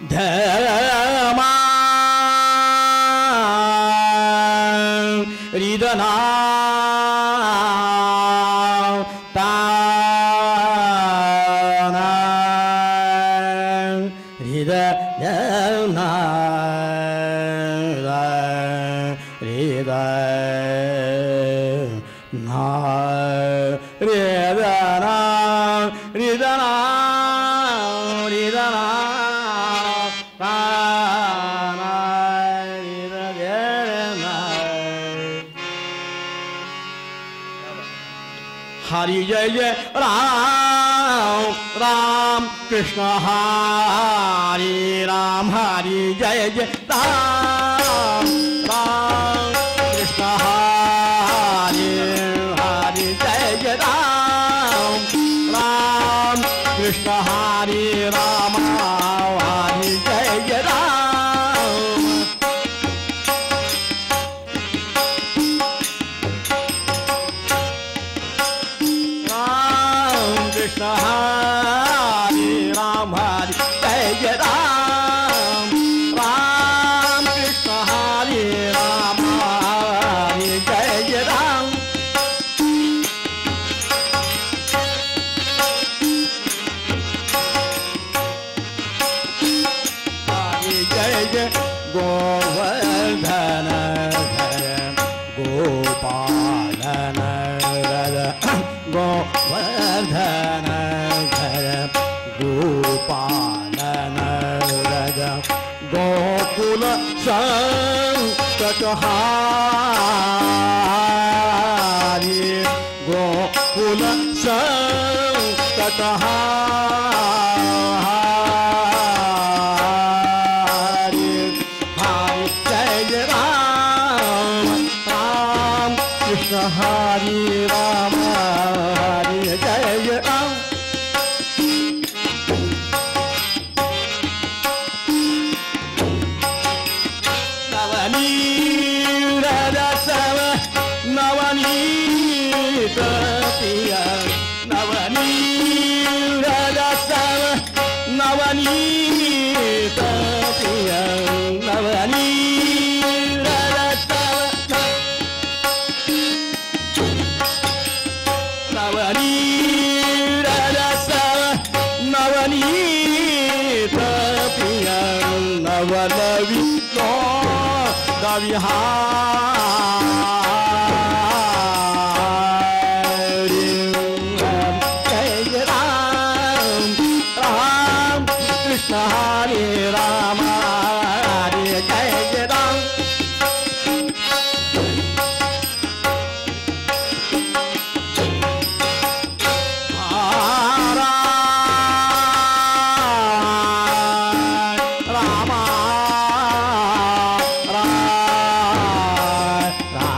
धर्म रिदना ताना रिदना हरि जय जय राम राम कृष्ण हरि राम हरि जय जय राम राम कृष्ण हरि हरि जय जय राम राम कृष्ण हरि राम हरि जय जय राम कृष्ण हरि राम हरि जय जय राम राम कृष्ण हरि राम हरि जय जय राम हरि जय जय गोवर्धन गोपालन गोवर्धन गोपालन गोकुल संकटहारी गोकुल संकटहारी हरि जय जय राम राम कृष्ण हरि राम हरि जय जय राम नवनीत प्रिय नवनीत नवनीत प्रिय नवनीत नवनीत प्रिय नवनवी विहारी जय जय राम राम कृष्ण हरे राम हरे जय जय राम राम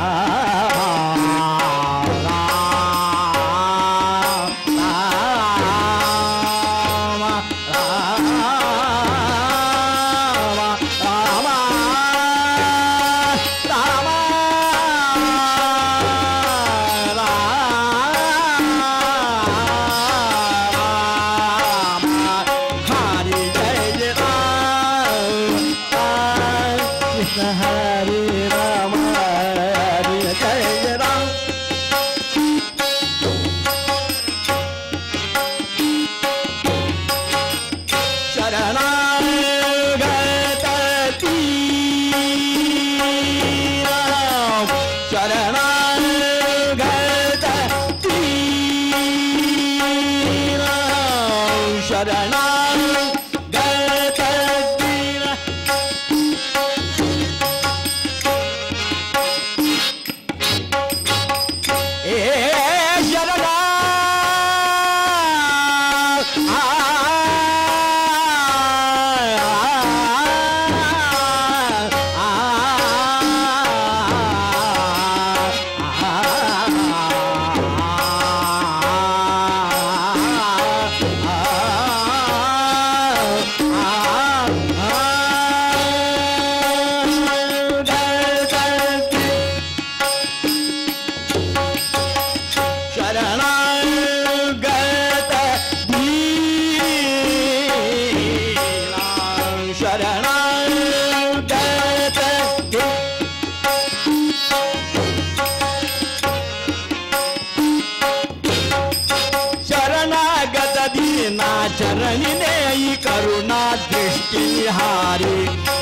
ना चरणी नेई करुणा दृष्टी हारी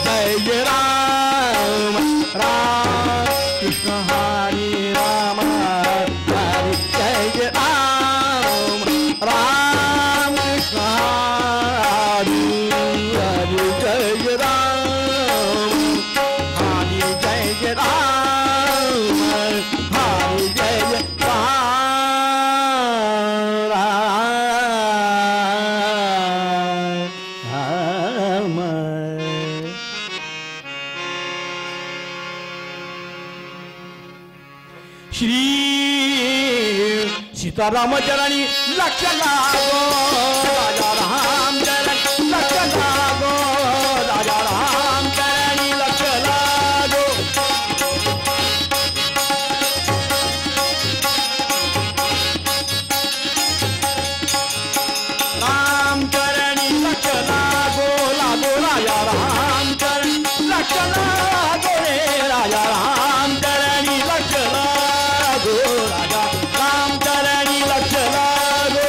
जय राम राम कृष्ण हरी राम हरी जय राम राम कृष्ण हरी हरी जय राम हरी जय राम हरी जय राम श्री सीताराम चरणी लक्ष लागो राजा राम चरणी लक्ष लागो राजा राम चरणी लक्ष लागो राम चरणी लक्ष लागो लागो राजा राम चरणी लक्ष लागो रे राजा राम चरणी लक्ष लागो राजा राम चरणी लक्ष लागो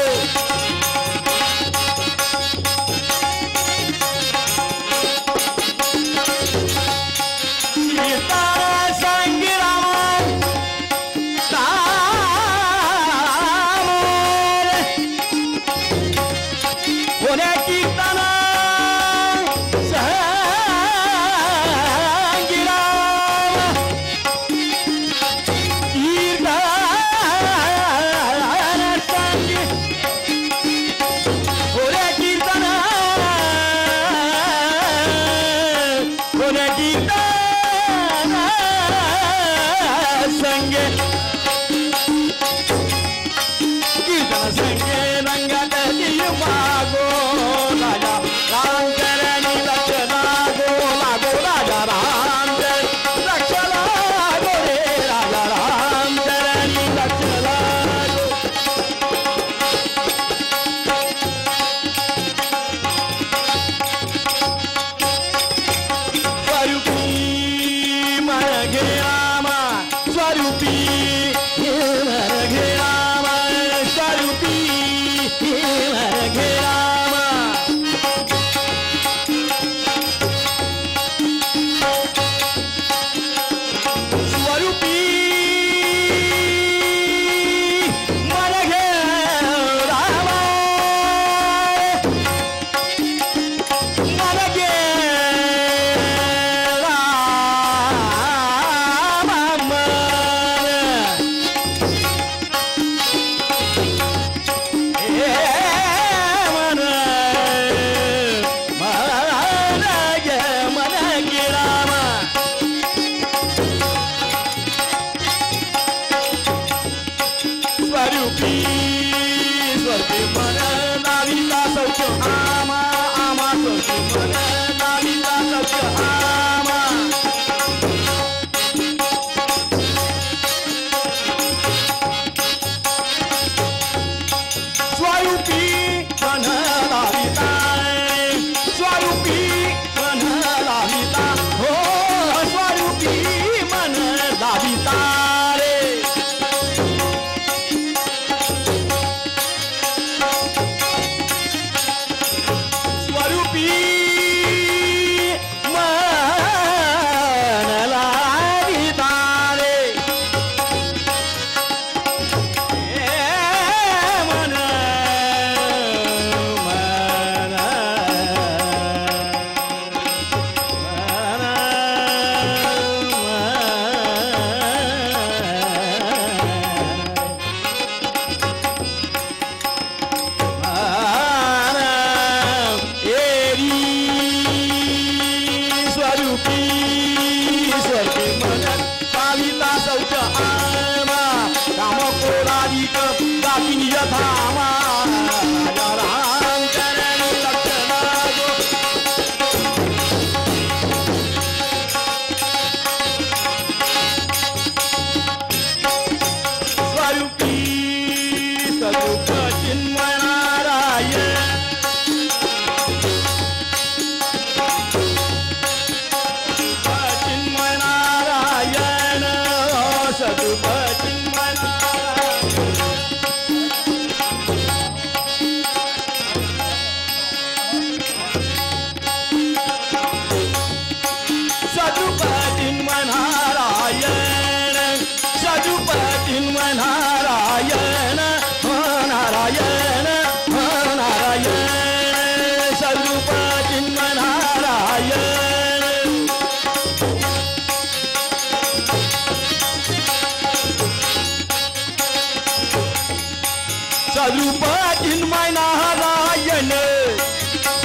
सदृपचिन्मय नारायण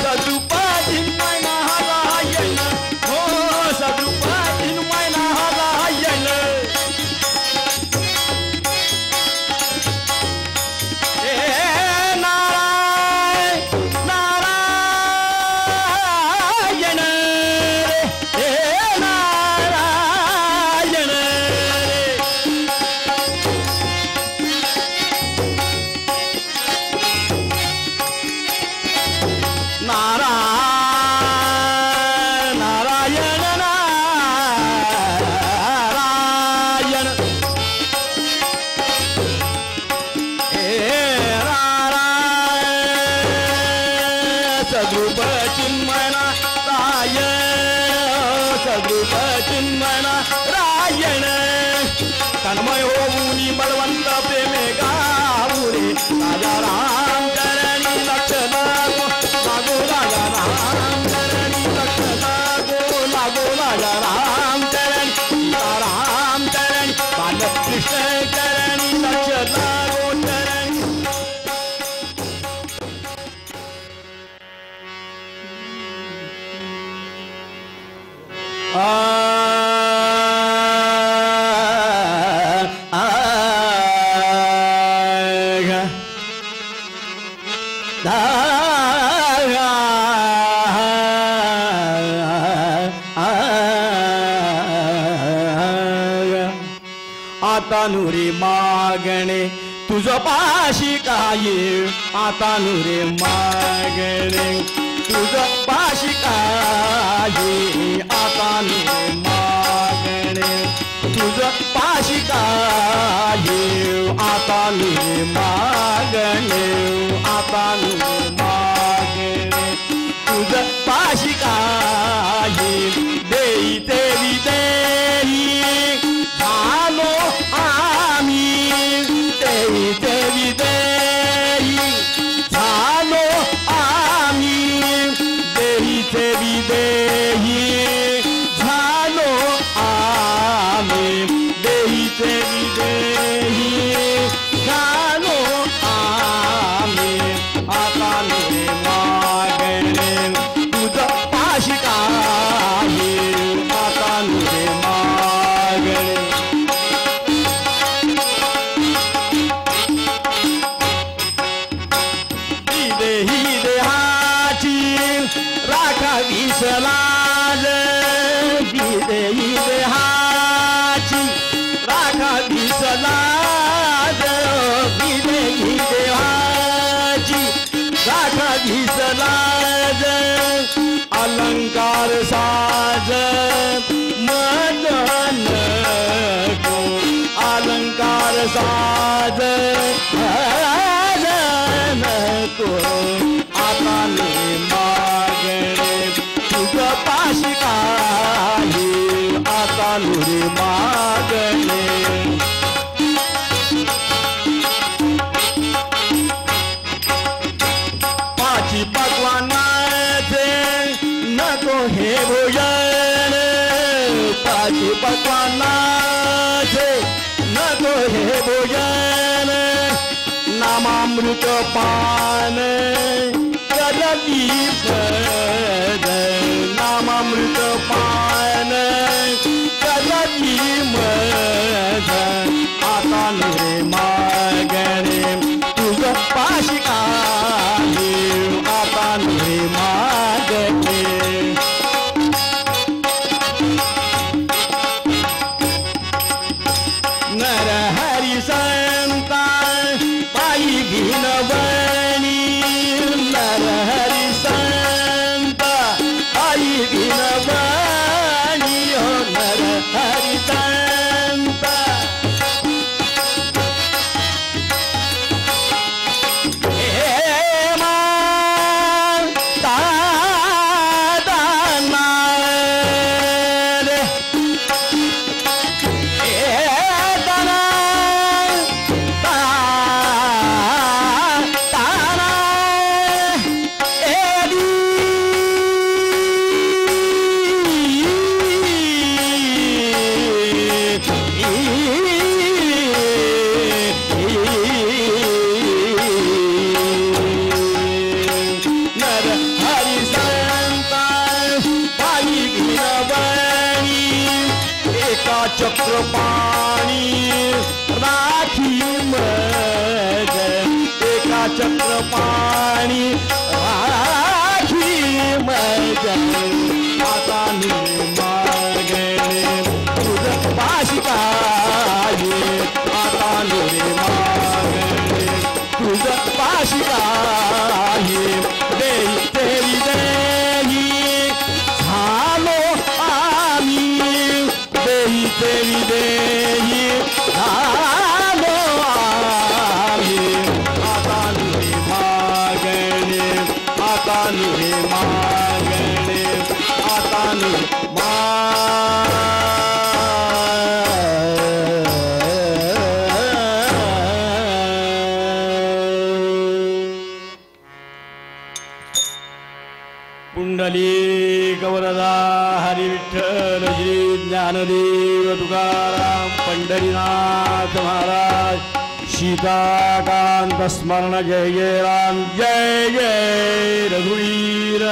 सदृपचिन्मय नारायण हो सदृपचिन्मय नारायण हे नारायण नारायण हे नारायण नारायण नारायण हे नारायण सदृपचिन्मय नारायण सदृपचिन्मय नारायण तन्मय होऊनी बलवंत प्रेमे गाऊरे राजा राम चरणी लक्ष लागो राजा राम चरणी लक्ष लागो राजा राम चरणी सीताराम चरणी बालकृष्ण चरणी लक्ष लागो चरणी आता नुरे मागणे तुझ पाशी काय आता नुरे मागणे तुझ पाशी काय आता नुरे मागणे तुझ पाशी काय आता नुरे मागणे आता नुरे मागणे तुझ पाशी काय देई देवी देई झालो आम्ही देवी देवी देई झालो आम्ही देवी देवी देई झालो आम्ही देवी देवी देई झालो आम्ही आता नुरे मागणे तुझ पाशी काय आता नुरे मागणे ही देहाची राखावी सलाज ही देहाची राखावी सलाज ही देहाची राखावी सलाज अलंकार साज मदन को अलंकार साज को आता नुरे मागणे तुझ पाशी काय आता नुरे मागणे पाची पक्वानाचे नको हे भोजन पाची पक्वानाचे नको हे भोजन नामामृत पान करती मद नामामृत पान करती मद आता नुरे मागणे तुझ पाशी काय आता नुरे मागणे नर हरी संता पायी भिनवणी नर हरी संता चक्रपाणी राखी मज एका चक्रपाणी राखी मज आता निर्मागणे तुझ पाशिकाये आता निर्मागणे तुझ पाशिकाये देई तेरी देही झालो आम्ही देई तेरी देही झालो आम्ही आता निर्मागणे आता निर्मागणे आता पुंडलिक वरदा हरी विठ्ठल श्री ज्ञानदेव तुकाराम पंढरीनाथ महाराज सीताकांत स्मरण जय जय राम जय जय रघुवीर.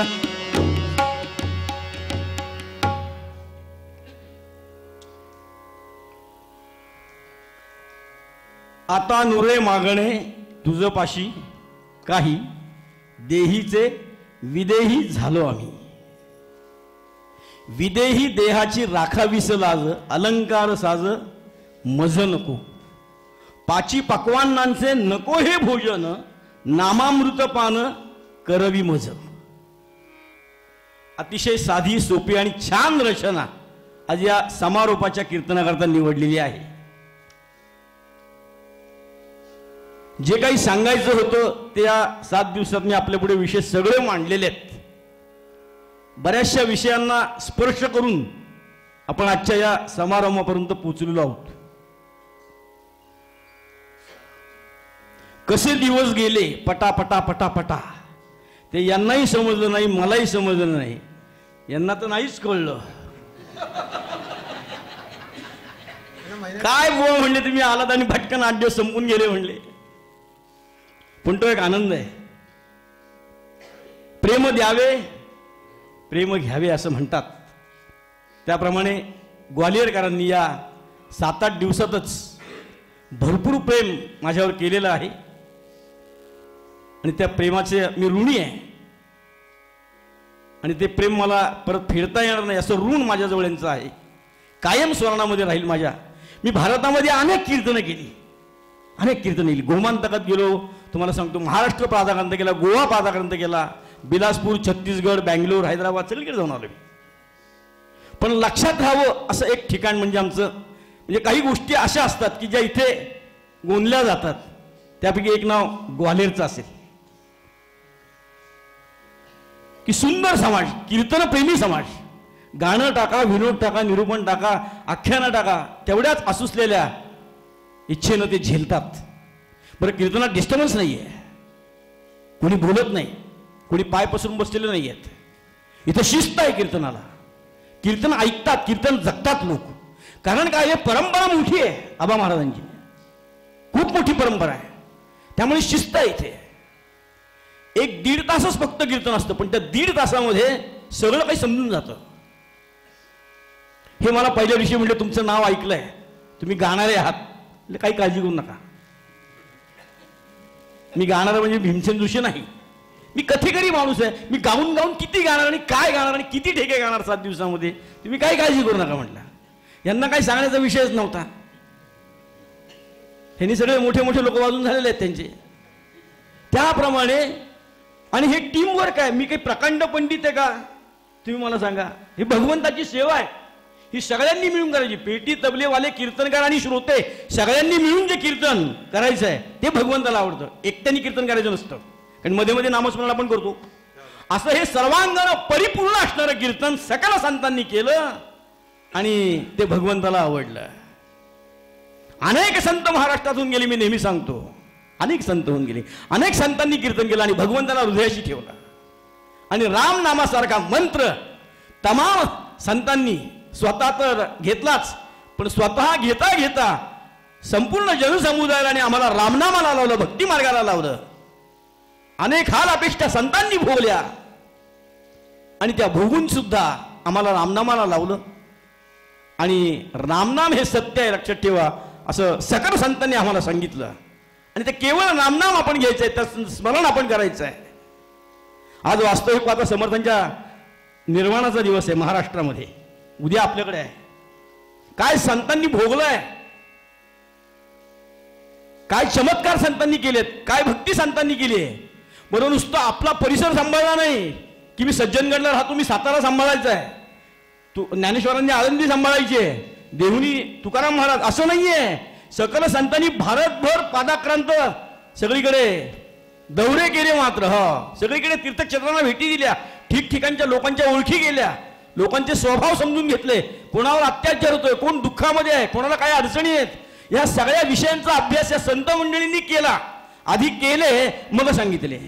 आता नुरे मागणे तुझ पाशी काही देहीचे विदेही झालो आम्ही. विदेही देहाची राखावीस लाज अलंकार साज मज नको पाची पक्वान्नांचे नको हे भोजन नामामृत पान करवी मज. अतिशय साधी सोपी आणि छान रचना आज या समारोपाच्या कीर्तनाकरता निवडलेली आहे. जे काही सांगायचं होतं ते या 7 दिवसात मी आपल्या पुढे विषय सगळे मांडलेले आहेत. बऱ्याचशा विषयांना स्पर्श करून आपण आजच्या या समारंभापर्यंत पोहोचलेलो आहोत. कसे दिवस गेले पटापटा पटापटा ते यांनाही समजलं नाही मलाही समजलं नाही. यांना तर नाहीच कळलं काय बुवा म्हणले तुम्ही आलात आणि भटकन 8 दिवस संपून गेले म्हणले. पण तो एक आनंद आहे. प्रेम द्यावे प्रेम घ्यावे असं म्हणतात. त्याप्रमाणे ग्वालियरकरांनी या 7-8 दिवसातच भरपूर प्रेम माझ्यावर केलेलं आहे आणि त्या प्रेमाचे मी ऋणी आहे आणि ते प्रेम मला परत फेडता येणार नाही असं ऋण माझ्याजवळ यांचं आहे. कायम स्मरणामध्ये राहील माझ्या. मी भारतामध्ये अनेक कीर्तनं केली केली. गोमांतकात गेलो तुम्हाला सांगतो. महाराष्ट्र प्रादाक्रांत केला गोवा प्रादाक्रांत केला बिलासपूर छत्तीसगड बँगलोर हैदराबाद सगळीकडे जाऊन आलो. पण लक्षात राहावं असं एक ठिकाण म्हणजे आमचं म्हणजे काही गोष्टी अशा असतात की ज्या इथे गोंधल्या जातात. त्यापैकी एक नाव ग्वाल्हेरचं असेल की सुंदर समाज कीर्तनप्रेमी समाज. गाणं टाका विनोद टाका निरूपण टाका आख्यानं टाका तेवढ्याच असूसलेल्या इच्छेनं ते झेलतात. बरं कीर्तनात डिस्टर्बन्स नाही आहे. कोणी बोलत नाही कोणी पाय पसरून बसलेले नाही आहेत. इथं शिस्त आहे कीर्तनाला. कीर्तन ऐकतात कीर्तन जगतात लोक. कारण काय परंपरा मोठी आहे आबा महाराजांची. खूप मोठी परंपरा आहे. त्यामुळे शिस्त आहे इथे. 1-1.5 तासच फक्त कीर्तन असतं पण त्या 1.5 तासामध्ये सगळं काही समजून जातं. हे मला पहिल्या दिवशी म्हटलं तुमचं नाव ऐकलंय तुम्ही गाणारे आहात. काही काळजी करू नका. मी गाणारा म्हणजे भीमसेन जोशी नाही. मी कथेकरी माणूस आहे. मी गाऊन गाऊन किती गाणार आणि काय गाणार आणि किती ठेके गाणार 7 दिवसामध्ये. तुम्ही काही काळजी करू नका म्हटलं. यांना काही सांगण्याचा विषयच नव्हता. ह्यांनी सगळे मोठे मोठे लोक वाजून झालेले आहेत त्यांचे. त्याप्रमाणे आणि हे टीम वर्क आहे. मी काही प्रकांड पंडित आहे का तुम्ही मला सांगा. ही भगवंताची सेवा आहे. ही सगळ्यांनी मिळून करायची. पेटी तबलेवाले कीर्तनकार आणि श्रोते सगळ्यांनी मिळून जे कीर्तन करायचं आहे ते भगवंताला आवडतं. एकट्याने कीर्तन करायचं नसतं. कारण मध्ये मध्ये नामस्मरण आपण करतो. असं हे सर्वांगानं परिपूर्ण असणारं कीर्तन सकल संतांनी केलं आणि ते भगवंताला आवडलं. अनेक संत महाराष्ट्रातून गेले. मी नेहमी सांगतो अनेक संत होऊन गेले. अनेक संतांनी कीर्तन केलं आणि भगवंताला हृदयाशी ठेवलं. आणि राम नामासारखा मंत्र तमाम संतांनी स्वतः तर घेतलाच पण स्वतः घेता घेता संपूर्ण जनसमुदायाला आणि आम्हाला रामनामाला लावलं भक्ती मार्गाला लावलं. अनेक हाल अपेक्षा संतांनी भोगल्या आणि त्या भोगून सुद्धा आम्हाला रामनामाला लावलं. आणि रामनाम हे सत्य आहे, लक्षात ठेवा, असं सकल संतांनी आम्हाला सांगितलं. आणि ते केवळ नामनाम आपण घ्यायचं आहे, त्याचं स्मरण आपण करायचं आहे. आज वास्तविक पाहता समर्थांच्या निर्वाणाचा दिवस आहे महाराष्ट्रामध्ये, उद्या आपल्याकडे आहे. काय संतांनी भोगलंय, काय चमत्कार संतांनी केलेत, काय भक्ती संतांनी केली आहे. बरोबर नुसतं आपला परिसर सांभाळला नाही की मी सज्जनगडला राहतो, मी सातारा सांभाळायचा आहे, तू ज्ञानेश्वरांनी आळंदी सांभाळायची आहे, देहुनी तुकाराम महाराज, असं नाहीये. सकल संतांनी भारतभर पादाक्रांत सगळीकडे दौरे केले. मात्र सगळीकडे तीर्थक्षेत्रांना भेटी दिल्या, ठिकठिकाणच्या लोकांच्या ओळखी गेल्या, लोकांचे स्वभाव समजून घेतले, कोणावर अत्याचार होतोय, कोण दुःखामध्ये आहे, कोणाला काय अडचणी आहेत, या सगळ्या विषयांचा अभ्यास या संत मंडळींनी केला. आधी केले मग सांगितले.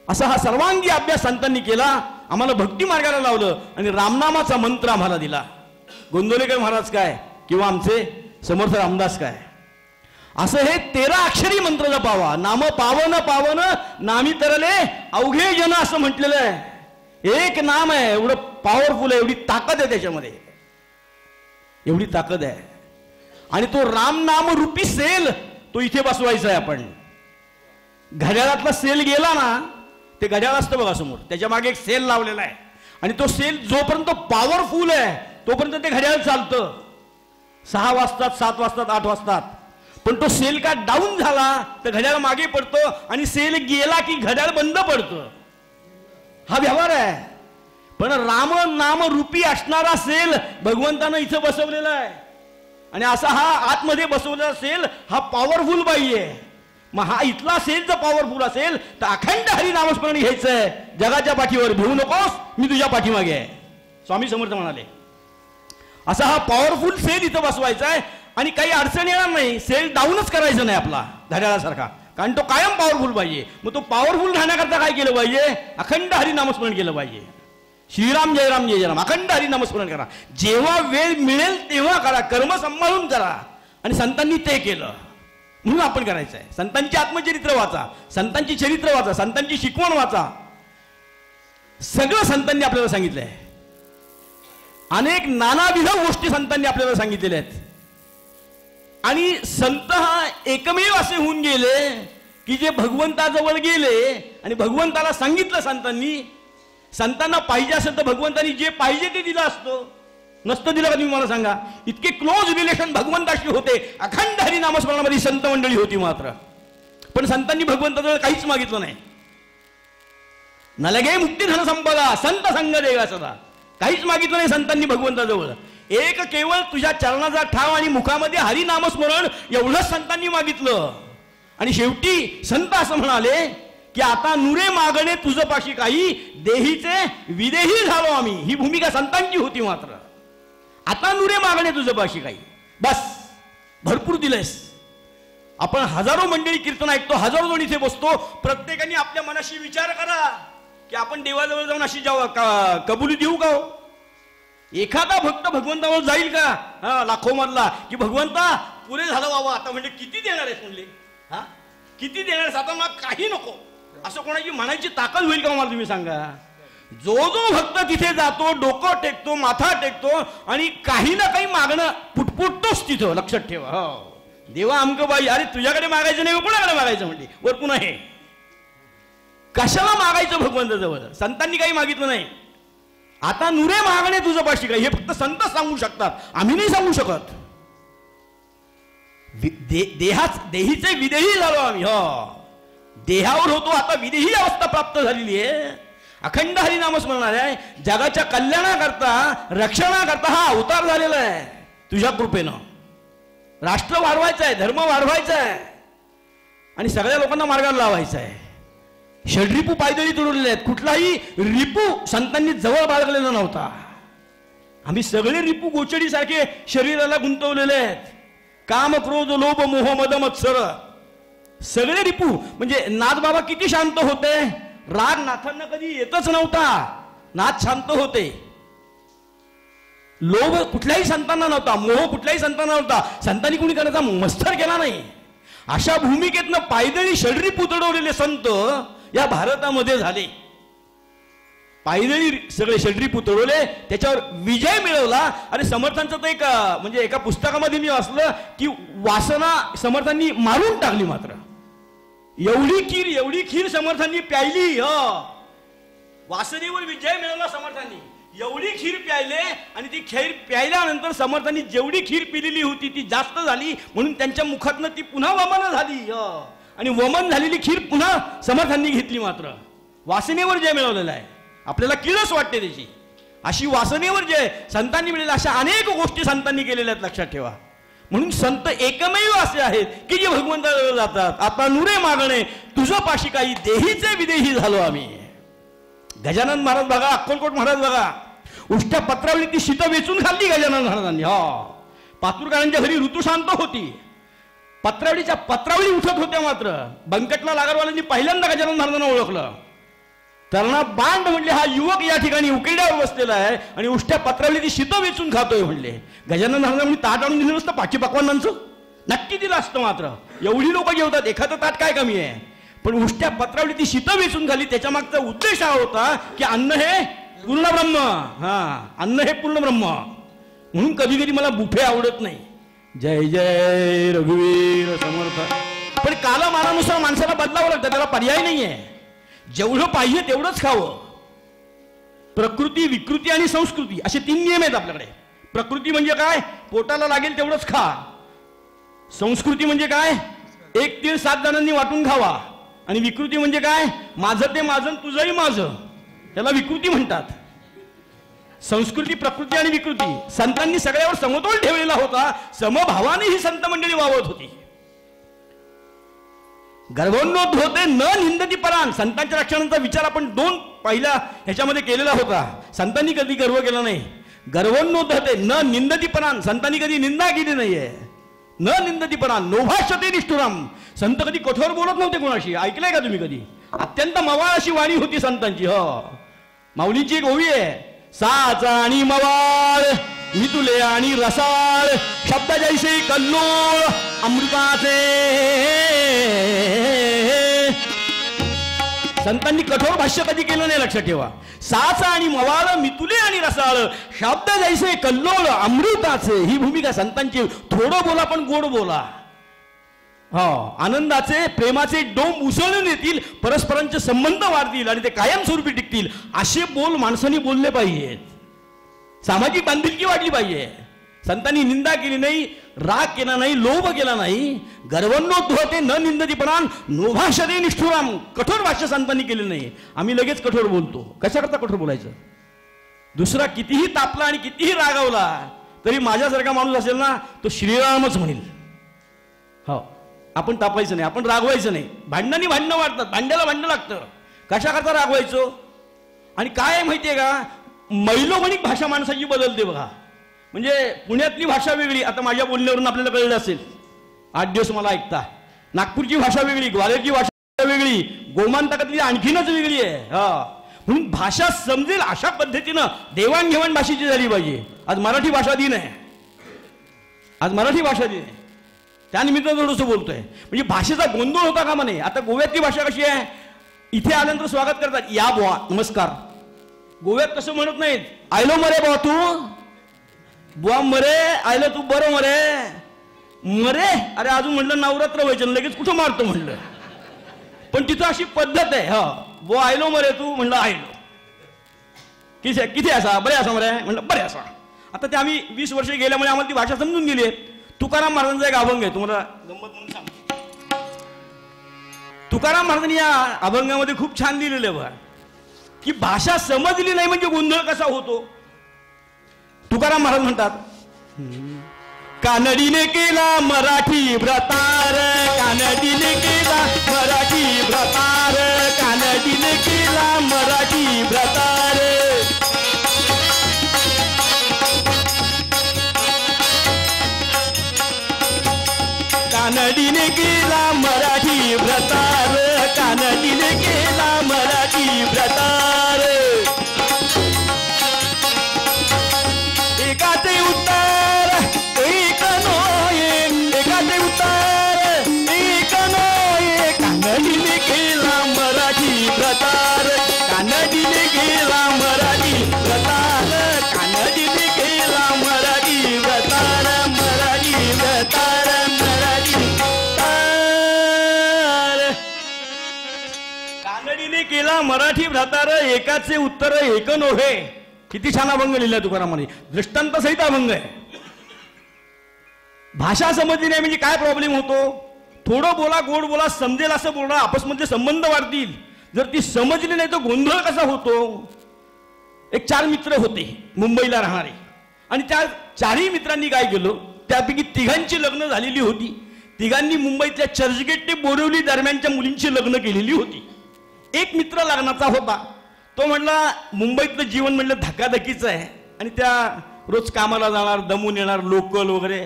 असा हा सर्वांगी अभ्यास संतांनी केला, आम्हाला भक्ती मार्गाला लावलं आणि रामनामाचा मंत्र आम्हाला दिला. गोंदवलेकर महाराज काय किंवा आमचे समर्थ रामदास काय, असं हे 13 अक्षरी मंत्र जपावा. नाम पावन पावन नामी तरले अवघे जन असं म्हटलेलं आहे. एक नाम आहे, एवढं पॉवरफुल आहे, एवढी ताकद आहे त्याच्यामध्ये, एवढी ताकद आहे. आणि तो राम नाम रूपी सेल तो इथे बसवायचा आहे. आपण घड्याळातला सेल गेला ना, ते घड्याळ असतं बघा समोर, त्याच्या मागे एक सेल लावलेला आहे. आणि तो सेल जोपर्यंत पॉवरफुल आहे तोपर्यंत ते घड्याळ चालतं. 6 वाजतात, 7 वाजतात, 8 वाजतात. पण तो सेल का डाऊन झाला तर घड्याळ मागे पडतं आणि सेल गेला की घड्याळ बंद पडतं. हा व्यवहार आहे. पण राम नाम रूपी असणारा सेल भगवंतानं इथं बसवलेला आहे. आणि असा हा आतमध्ये बसवलेला सेल हा पॉवरफुल पाहिजे. मग हा इथला सेल जर पॉवरफुल असेल तर अखंड हरी नामस्मरण घ्यायचंय. जगाच्या पाठीवर भिवू नकोस, मी तुझ्या पाठीमागे आहे, स्वामी समर्थ म्हणाले. असा हा पॉवरफुल सेल इथं बसवायचा आहे आणि काही अडचण येणार नाही. सेल डाऊनच करायचं नाही आपला घड्याळासारखा, कारण तो कायम पॉवरफुल पाहिजे. मग तो पॉवरफुल राहण्याकरता काय केलं पाहिजे, अखंड हरी नामस्मरण केलं पाहिजे. श्रीराम जय राम जय जय राम अखंड हरी नामस्मरण करा. जेव्हा वेळ मिळेल तेव्हा करा, कर्म सांभाळून करा. आणि संतांनी ते केलं म्हणून आपण करायचं आहे. संतांची आत्मचरित्र वाचा, संतांची चरित्र वाचा, संतांची शिकवण वाचा. सगळं संतांनी आपल्याला सांगितलंय. अनेक नानाविध गोष्टी संतांनी आपल्याला सांगितलेल्या आहेत. आणि संत हा एकमेव असे होऊन गेले की जे भगवंताजवळ गेले आणि भगवंताला सांगितलं संतांनी. संतांना पाहिजे असेल तर भगवंतांनी जे पाहिजे ते दिलं असतं, नसतं दिलं का तुम्ही मला सांगा. इतके क्लोज रिलेशन भगवंताशी होते. अखंड हरी नामस्मरणामध्ये संत मंडळी होती. मात्र पण संतांनी भगवंताजवळ काहीच मागितलं नाही. नलगे मुक्ती धन संपदा संत संग देगा सदा, काहीच मागितलं नाही संतांनी भगवंताजवळ. एक केवळ तुझ्या चरणाचा ठाव आणि मुखामध्ये हरी नामस्मरण एवढंच संतांनी मागितलं. आणि शेवटी संत असं म्हणाले की आता नुरे मागणे तुझं पाशी काही, देहीचे विदेही झालो आम्ही. ही भूमिका संतांची होती. मात्र आता नुरे मागणे तुझं पाशी काही, बस भरपूर दिलंयस. आपण हजारो मंडळी कीर्तन ऐकतो, हजारो जण इथे बसतो. प्रत्येकाने आपल्या मनाशी विचार करा की आपण देवाजवळ जाऊन अशी कबुली देऊ का हो? एखादा भक्त भगवंतावर जाईल का लाखो मधला की भगवंता पुरे झालं बाबा आता, म्हणजे किती देणार आहे म्हणले, हा किती देणार आहे, आता मला काही नको असं कोणाची म्हणायची ताकद होईल का मला तुम्ही सांगा. जो जो भक्त तिथे जातो, डोकं टेकतो, माथा टेकतो आणि काही ना काही मागणं पुटपुटतोच तिथं. लक्षात ठेवा. हो देवा अमक बाई, अरे तुझ्याकडे मागायचं नाही, कोणाकडे मागायचं म्हणते वर पुन्हा हे कशाला मागायचं भगवंताजवळ. संतांनी काही मागितलं नाही. आता नुरे मागणे तुझं पाशी काय, हे फक्त संत सांगू शकतात, आम्ही नाही सांगू शकत. देहीचे विदेही झालो आम्ही. हो देहावर होतो, आता विदेही अवस्था प्राप्त झालेली आहे. अखंड हरी नामस्मरण आहे. जगाच्या कल्याणाकरता रक्षणाकरता हा अवतार झालेला आहे तुझ्या कृपेनं. राष्ट्र वाढवायचं आहे, धर्म वाढवायचा आहे आणि सगळ्या लोकांना मार्गाला लावायचं आहे. षड्रिपू पायदळी तुडवलेले आहेत. कुठलाही रिपू संतांनी जवळ बाळगलेला नव्हता. आम्ही सगळे रिपू गोचडीसारखे शरीराला गुंतवलेले आहेत. काम क्रोध लोभ मोह मद मत्सर सगळे रिपू. म्हणजे नाथ बाबा किती शांत होते. राग नाथांना कधी येतच नव्हता. नाथ शांत होते. लोभ कुठल्याही संतांना नव्हता, मोह कुठल्याही संतांना नव्हता. संतांनी कुणी करायचा मत्सर केला नाही. अशा भूमिकेतनं पायदळी षड्रिपू तुडवलेले संत या भारतामध्ये झाले. पायदळी सगळे षड्रिपू तोडवले, त्याच्यावर विजय मिळवला. आणि समर्थांचं तर एक म्हणजे एका पुस्तकामध्ये मी वाचलं की वासना समर्थांनी मारून टाकली. मात्र एवढी खीर समर्थांनी प्यायली. वासनेवर विजय मिळवला समर्थांनी, एवढी खीर प्यायले. आणि ती खीर प्यायल्यानंतर समर्थांनी जेवढी खीर पिलेली होती ती जास्त झाली, म्हणून त्यांच्या मुखातनं ती पुन्हा वमन झाली. आणि वमन झालेली खीर पुन्हा समर्थांनी घेतली. मात्र वासनेवर जय मिळवलेला आहे. आपल्याला किळस वाटते त्याची. अशी वासनेवर जय संतांनी मिळेल. अशा अनेक गोष्टी संतांनी केलेल्या आहेत, लक्षात ठेवा. म्हणून संत एकमेव असे आहेत की जे भगवंताजवळ जातात. आता नुरे मागणे तुझं पाशी काही, देहीचे विदेही झालो आम्ही. गजानन महाराज बघा, अक्कलकोट महाराज बघा, उष्ट्या पत्रावळी ती शीत वेचून खाल्ली गजानन महाराजांनी. पातुरकरांच्या घरी ऋतुशांत होती, पत्रावळीच्या पत्रावळी उठत होत्या. मात्र बंकटला लागारवाल्यांनी पहिल्यांदा गजानन महाराजांना ओळखलं. त्यांना बांड म्हणले, हा युवक या ठिकाणी उकिरड्यावर बसलेला आहे आणि उष्ट्या पत्रावळी ती शीत वेचून खातोय म्हणले. गजानन महाराजांनी ताट आणून दिलं नसतं पाची पकवानांचं? नक्की दिलं असतं. मात्र एवढी लोक जेवतात, एखादं ताट काय कमी आहे? पण उष्ट्या पत्रावळी ती शीत वेचून खाली. त्याच्या मागचा उद्देश हा होता की अन्न हे पूर्ण ब्रह्म. अन्न हे पूर्ण ब्रह्म. म्हणून कधी कधी मला बुफे आवडत नाही. जय जय रघुवीर समर्थ. पण कालमानानुसार माणसाला बदलावं लागतं, त्याला पर्याय नाहीये. जेवढं पाहिजे तेवढंच खावं. प्रकृती, विकृती आणि संस्कृती असे 3 नियम आहेत आपल्याकडे. प्रकृती म्हणजे काय? पोटाला लागेल तेवढंच खा. संस्कृती म्हणजे काय? 1 तीळ 7 जणांनी वाटून खावा. आणि विकृती म्हणजे काय? माझं ते माझं, तुझंही माझं, त्याला विकृती म्हणतात. संस्कृती, प्रकृती आणि विकृती संतांनी सगळ्यावर समतोल ठेवलेला होता. समभावाने ही संत मंडळी वावरत होती. गर्वोन्नत होते न निंदती परान. संतांच्या रक्षणाचा विचार आपण 2 पहिल्या ह्याच्यामध्ये केलेला होता. संतांनी कधी गर्व केला नाही. गर्वोन्नत होते न निंदती परान. संतांनी कधी निंदा केली नाहीये. न निंदती परान नोभाष्यते निष्ठुरम. संत कधी कठोर बोलत नव्हते कोणाशी. ऐकलंय का तुम्ही कधी? अत्यंत मवाळ अशी वाणी होती संतांची. माऊलींची एक ओवी आहे, साचा आणि मवाळ मितुले आणि रसाळ, शब्द जैसे कल्लोळ अमृताचे. संतांनी कठोर भाष्य कधी केलं नाही, लक्षात ठेवा. साचा आणि मवाळ मितुले आणि रसाळ, शब्द जैसे कल्लोळ अमृताचे. ही भूमिका संतांची. थोडं बोला पण गोड बोला. आनंदाचे, प्रेमाचे डोंब उसळून येतील, परस्परांचे संबंध वाढतील आणि ते कायमस्वरूपी टिकतील. असे बोल माणसांनी बोलले पाहिजेत. सामाजिक बांधिलकी वाढली पाहिजे. संतांनी निंदा केली नाही, राग केला नाही, लोभ केला नाही. गर्वोन्नत होते न निंदतीपणान नोभाषते निष्ठुराम. कठोर भाष्य संतांनी केले नाही. आम्ही लगेच कठोर बोलतो. कशाकरता कठोर बोलायचं? दुसरा कितीही तापला आणि कितीही रागावला तरी माझ्यासारखा माणूस असेल ना, तो श्रीरामच म्हणेल. आपण तापायचं नाही, आपण रागवायचं नाही. भांडणांनी भांडणं वाढतात, भांड्याला भांडणं लागतं. कशाकरता रागवायचो? आणि काय माहितीये का, मैलोमणिक भाषा माणसाची बदलते बघा. म्हणजे पुण्यातली भाषा वेगळी, आता माझ्या बोलण्यावरून आपल्याला कळलं असेल. 8 दिवस मला ऐकता. नागपूरची भाषा वेगळी, ग्वाल्हेरची भाषा वेगळी, गोमांतकातली आणखीनच वेगळी आहे. म्हणून भाषा समजेल अशा पद्धतीनं देवाणघेवाण भाषेची झाली पाहिजे. आज मराठी भाषा दिन आहे. आज मराठी भाषा दिन आहे. त्यानिमित्तानं थोडंसं बोलतोय. म्हणजे भाषेचा गोंधळ होता का म्हणे. आता गोव्यातली भाषा कशी आहे? इथे आल्यानंतर स्वागत करतात, या बुवा नमस्कार. गोव्यात कसं म्हणत नाहीत, आयलो मरे बुवा तू, बुवा मरे, आयलो तू बरं मरे, मरे अरे अजून म्हणलं नवरात्र व्हायचं लगेच कुठं मारतो म्हणलं. पण तिथं अशी पद्धत आहे. बुवा आयलो मरे तू, म्हणलं आयलो. किती असा? बरे असा मरे, म्हणलं बरे असा. आता ते आम्ही 20 वर्षे गेल्यामुळे आम्हाला ती भाषा समजून गेली आहे. तुकाराम महाराजांचा एक अभंग आहे, तुम्हाला गंमत म्हणून सांगतो. तुकाराम महाराजांनी या अभंगामध्ये खूप छान लिहिलेलं आहे बघा, की भाषा समजली नाही म्हणजे गोंधळ कसा होतो. तुकाराम महाराज म्हणतात, कानडीने केला मराठी व्रतार, कानडीने केला मराठी व्रतार, कानडीने केला मराठी व्रतार. कानडीने केला मराठी व्रतार, कानडीने केला मराठी व्रतार. एकाचे उत्तर एक नोये, एकाचे उत्तर एक नोये. कानडीने केला मराठी व्रतार, कानडीने केला कानडीने केला मराठी भ्रातार, एकाचे उत्तर एक नव्हे. किती छान अभंग लिहिलाय तुकारामाने, दृष्टांत सहित अभंग आहे. भाषा समजली नाही म्हणजे काय प्रॉब्लेम होतो? थोडं बोला, गोड बोला, समजेल असं बोलणं, आपसमधले संबंध वाढतील. जर ती समजली नाही तर गोंधळ कसा होतो? एक 4 मित्र होते मुंबईला राहणारे, आणि त्या 4ही मित्रांनी काय केलं, त्यापैकी 3घांची लग्न झालेली होती. 3घांनी मुंबईतल्या चर्चगेट ते बोरिवली दरम्यानच्या मुलींची लग्न केलेली होती. एक मित्र लग्नाचा होता. तो म्हणला मुंबईतलं जीवन म्हणलं धकाधकीचं आहे, आणि त्या रोज कामाला जाणार, दमून येणार, लोकल वगैरे.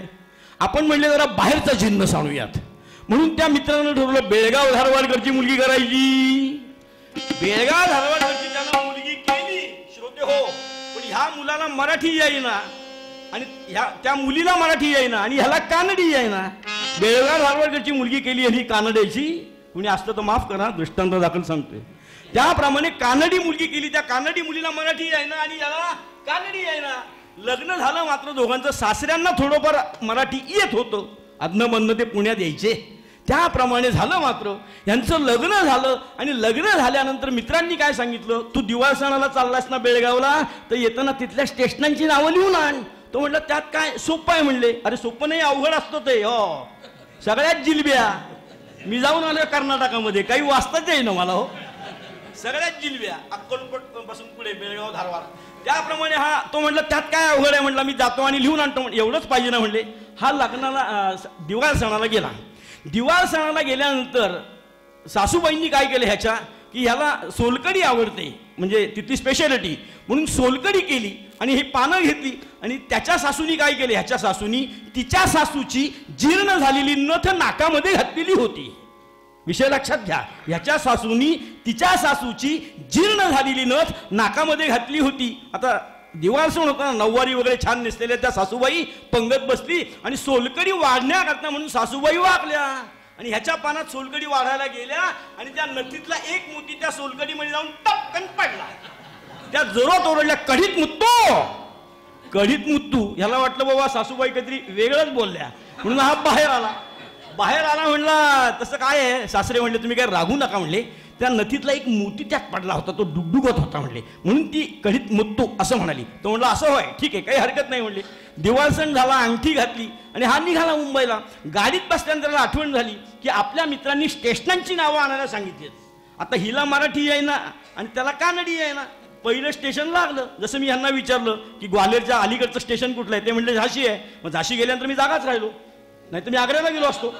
आपण म्हणले जरा बाहेरचा जिन्नस आणूयात. म्हणून त्या मित्रानं ठरवलं बेळगाव धारवाडकरची मुलगी करायची. बेळगाव धारवाडकरची त्यानं मुलगी केली श्रोते हो. पण ह्या मुलाला मराठी येईना, आणि त्या मुलीला मराठी येईना, आणि ह्याला कानडी येईना. बेळगाव धारवाडकरची मुलगी केली आणि कानड्याची. कुणी असतं तर माफ करा, दृष्टांत दाखल सांगतोय. त्याप्रमाणे कानडी मुलगी केली, त्या कानडी मुलीला मराठी येईना आणि याला कानडी येईना. लग्न झालं मात्र दोघांचं. सासऱ्यांना थोडंफार मराठी येत होतं, अधनमधनं ते पुण्यात यायचे. त्याप्रमाणे झालं मात्र यांचं लग्न झालं. आणि लग्न झाल्यानंतर मित्रांनी काय सांगितलं, तू दिवाळ सणाला चाललास ना बेळगावला, तर येताना तिथल्या स्टेशनांची नावं लिहून आण. तो म्हटलं त्यात काय, सोपं आहे म्हणले. अरे सोपं नाही, अवघड असतं ते. हो, सगळ्यात जिलब्या. मी जाऊन आलो कर्नाटकामध्ये, काही वाचताच येईना मला. हो, सगळ्यात जिलब्या, अक्कलकोट पासून पुढे बेळगाव धारवाड. त्याप्रमाणे हा, तो म्हटलं त्यात काय अवघड आहे म्हटलं, मी जातो आणि लिहून आणतो. एवढंच पाहिजे ना म्हणले. हा लग्नाला दिवाळ सणाला गेला. दिवाळ सणाला गेल्यानंतर सासूबाईंनी काय केलं ह्याच्या, की ह्याला सोलकडी आवडते, म्हणजे तिथली स्पेशालिटी म्हणून सोलकडी केली आणि ही पानं घेतली. आणि त्याच्या सासूनी काय केलं, ह्याच्या सासूनी तिच्या सासूची जीर्ण झालेली नथ नाकामध्ये घातलेली होती. विषय लक्षात घ्या, ह्याच्या सासूनी तिच्या सासूची जीर्ण झालेली नथ नाकामध्ये घातली होती. आता दिवाळ सण होता, नऊवारी वगैरे छान नेसलेल्या त्या सासूबाई पंगत बसली आणि सोलकडी वाढण्याकरता म्हणून सासूबाई वागल्या. आणि ह्याच्या पानात सोलकडी वाढायला गेल्या आणि त्या नथीतला एक मोती त्या सोलकडीमध्ये जाऊन टपकन पडला. त्या जोरात ओरडल्या, कढीत मुत्तू, कढीत मुत्तू. ह्याला वाटलं बाबा सासूबाई काहीतरी वेगळंच बोलल्या, म्हणून हा बाहेर आला. बाहेर आला, म्हणला तसं काय आहे. सासरे म्हणले तुम्ही काय रागू नका म्हणले, त्या नथीतला एक मोती त्यात पडला होता, तो डुगडुगत होता म्हणले, म्हणून ती कढीत मुत्तू असं म्हणाली. तो म्हणला असं होय, ठीक आहे, काही हरकत नाही म्हणले. दिवाळ सण झाला, अंगठी घातली आणि हा निघाला मुंबईला. गाडीत बसल्यानंतर त्याला आठवण झाली की आपल्या मित्रांनी स्टेशनांची नावं आणायला सांगितली. आता हिला मराठी येईना आणि त्याला कानडी येईना. पहिलं स्टेशन लागलं. जसं मी यांना विचारलं की ग्वाल्हेरच्या अलीकडचं स्टेशन कुठलं आहे, ते म्हणले झाशी आहे. मग झाशी गेल्यानंतर मी जागाच राहिलो, नाही तर मी आग्र्याला गेलो असतो.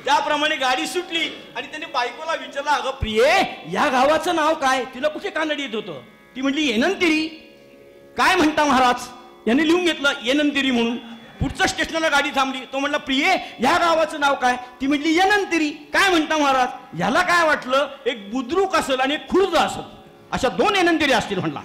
त्याप्रमाणे गाडी सुटली आणि त्याने बायकोला विचारलं, अगं प्रिये, या गावाचं नाव काय? तिला कुठे कानडी येत होतं. ती म्हटली येनंतिरी. काय म्हणता महाराज? याने लिहून घेतलं येनंतिरी म्हणून. पुढच्या स्टेशनला गाडी थांबली. तो म्हणला, प्रिये, या गावाचं नाव काय? ती म्हटली येनंतिरी. काय म्हणता महाराज? याला काय वाटलं, एक बुद्रुक असेल आणि एक खुर्द असेल, अशा 2 येनंतिरी असतील म्हणला.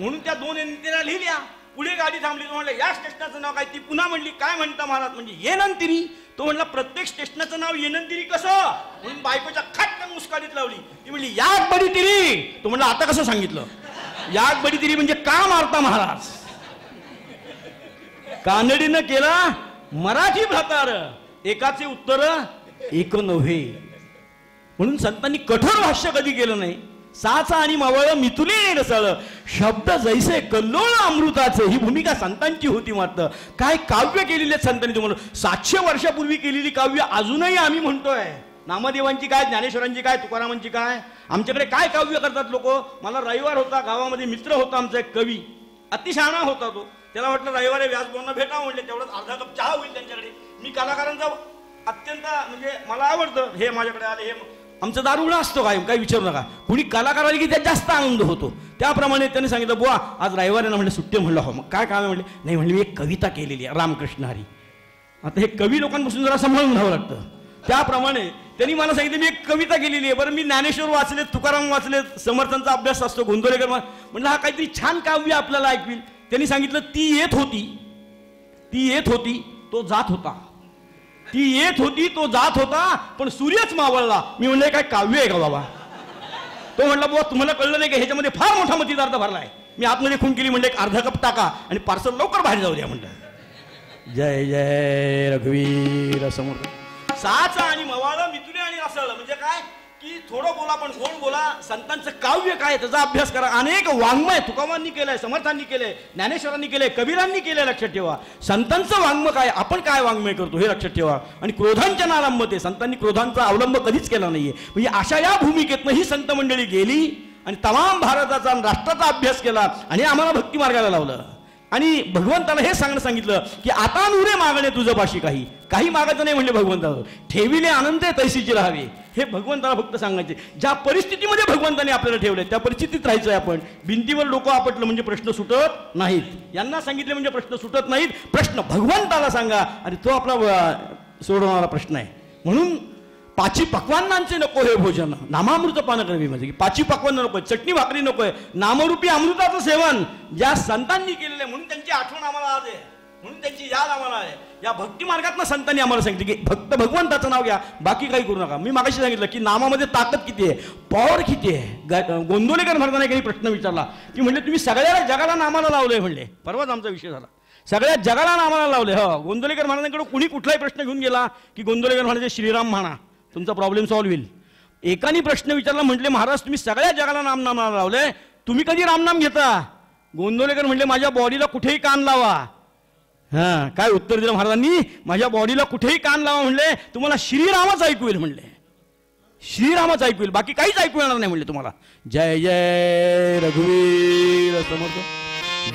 म्हणून त्या 2 येनंतिऱ्या लिहिल्या. पुढे गाडी थांबली. तो म्हणला, या स्टेशनाचं नाव काय? ती पुन्हा म्हणली, काय म्हणता महाराज? म्हणजे येनंतिरी. तो म्हणला, प्रत्येक स्टेशनाचं नाव येनंतिरी कसं? म्हणून बायकोच्या खटकन मुस्काडीत लावली. ती म्हणली, याक बडी तिरी. तो म्हणला, आता कसं सांगितलं? याक बडी तिरी म्हणजे का मारता महाराज? कानडीनं केला मराठी भ्रातार, एकाचे उत्तर एक नव्हे. म्हणून संतांनी कठोर भाष्य कधी केलं नाही. साचा आणि मावळ मिथुले रसाळ, शब्द जैसे कल्लोळ अमृताचं, ही भूमिका संतांची होती. मात्र काय काव्य केलेली आहेत संतांनी. तुम्हाला 700 वर्षापूर्वी केलेली काव्य अजूनही आम्ही म्हणतोय. नामदेवांची काय, ज्ञानेश्वरांची काय, तुकारामांची काय, आमच्याकडे काय काव्य करतात लोक. मला रविवार होता, गावामध्ये मित्र होता आमचा एक कवी, अतिशहाणा होता तो. त्याला वाटलं रविवारी व्यासभवनाला भेटावं म्हणले, तेवढंच अर्धा कप चहा होईल त्यांच्याकडे. मी कलाकारांचा अत्यंत म्हणजे मला आवडतं, हे माझ्याकडे आले, हे आमचं दारुळा असतो काय, काही विचारू नका. कुणी कलाकार आले की त्यात जास्त आनंद होतो. त्याप्रमाणे त्यांनी सांगितलं, बुवा आज रविवारी ना म्हणले सुट्टी. म्हणलं हो. मग काय काम आहे म्हणले? नाही म्हणले, मी एक कविता केलेली आहे, रामकृष्ण हरी. आता हे कवी लोकांपासून जरा सांभाळून घ्यावं लागतं. त्याप्रमाणे त्यांनी मला सांगितलं, मी एक कविता केलेली आहे. बरं, मी ज्ञानेश्वर वाचले, तुकाराम वाचले, समर्थांचा अभ्यास असतो, गोंधळेकर. म्हणलं हा काहीतरी छान काव्य आपल्याला ऐकविल. त्यांनी सांगितलं, ती येत होती, ती येत होती, तो जात होता. ती येत होती, तो जात होता, पण सूर्यच मावळला. मी म्हणले, काय काव्य आहे का बाबा? तो म्हणला, बुवा तुम्हाला कळलं नाही का, ह्याच्यामध्ये फार मोठा मतिदार्थ भरला आहे. मी आतमध्ये खून केली. म्हणले, एक अर्धा कप टाका आणि पार्सल लवकर बाहेर जाऊ द्या म्हणलं. जय जय रघुवीर समर्थ. साचा आणि मवाळ मिथुने आणि रसाळ ढासळलं म्हणजे काय की थोडं बोला पण गोड बोला. संतांचं काव्य काय त्याचा अभ्यास करा. अनेक वाङ्मय तुकारामांनी केलंय, समर्थांनी केलंय, ज्ञानेश्वरांनी केलंय, कबीरांनी केलंय. लक्षात ठेवा संतांचं वाङ्मय काय, आपण काय वाङ्मय करतो हे लक्षात ठेवा. आणि क्रोधांच्या नालंबते, संतांनी क्रोधांचा अवलंब कधीच केला नाहीये. म्हणजे अशा या भूमिकेतनं ही संत मंडळी गेली आणि तमाम भारताचा राष्ट्राचा अभ्यास केला आणि आम्हाला भक्ती मार्गाला लावलं. आणि भगवंताला हे सांगितलं की आता नुरे मागणे तुझं पाशी काही काही मागायचं नाही म्हणजे भगवंताचं ठेविले आनंद तैसीची राहावे. हे भगवंताला फक्त सांगायचे. ज्या परिस्थितीमध्ये भगवंताने आपल्याला ठेवलंय त्या परिस्थितीत राहायचंय आपण. भिंतीवर डोकं आपटलं म्हणजे प्रश्न सुटत नाहीत, यांना सांगितले म्हणजे प्रश्न सुटत नाहीत. प्रश्न भगवंताला सांगा आणि तो आपला सोडवणारा प्रश्न आहे. म्हणून पाची पक्वान्नांचे नको हे भोजन, नामामृत पान करावी. म्हणजे पाची पक्वान्न नकोय, चटणी भाकरी नकोय, नामरूपी अमृताचं सेवन ज्या संतांनी केलेलं आहे. म्हणून त्यांची आठवण आम्हाला आज आहे, म्हणून त्यांची याद आम्हाला आहे. या भक्ती मार्गातनं संतांनी आम्हाला सांगितलं की फक्त भगवंताचं नाव घ्या, बाकी काही करू नका. मी मागाशी सांगितलं की नामामध्ये ताकद किती आहे, पॉवर किती आहे. गोंदवलेकर महाराजांनी काही प्रश्न विचारला की म्हणजे तुम्ही सगळ्या जगाला नामाला लावलंय. म्हणले परवाच आमचा विषय झाला, सगळ्या जगाला नामाला लावले. हो, गोंदवलेकर महाराजांकडे कुणी कुठलाही प्रश्न घेऊन गेला की गोंदवलेकर म्हणाले श्रीराम म्हणा, तुमचा प्रॉब्लेम सॉल्व्ह होईल. एकाने प्रश्न विचारला, म्हटले महाराज तुम्ही सगळ्या जगाला नामाला लावलंय, तुम्ही कधी रामनाम घेता. गोंदवलेकर म्हणले माझ्या बॉडीला कुठेही कान लावा. हा, काय उत्तर दिलं महाराजांनी, माझ्या बॉडीला कुठेही कान लावा. म्हणले तुम्हाला श्रीरामच ऐकू येईल. म्हणले श्रीरामच ऐकू येईल, बाकी काहीच ऐकू येणार नाही. म्हणले तुम्हाला जय जय रघुवीर समर्थ.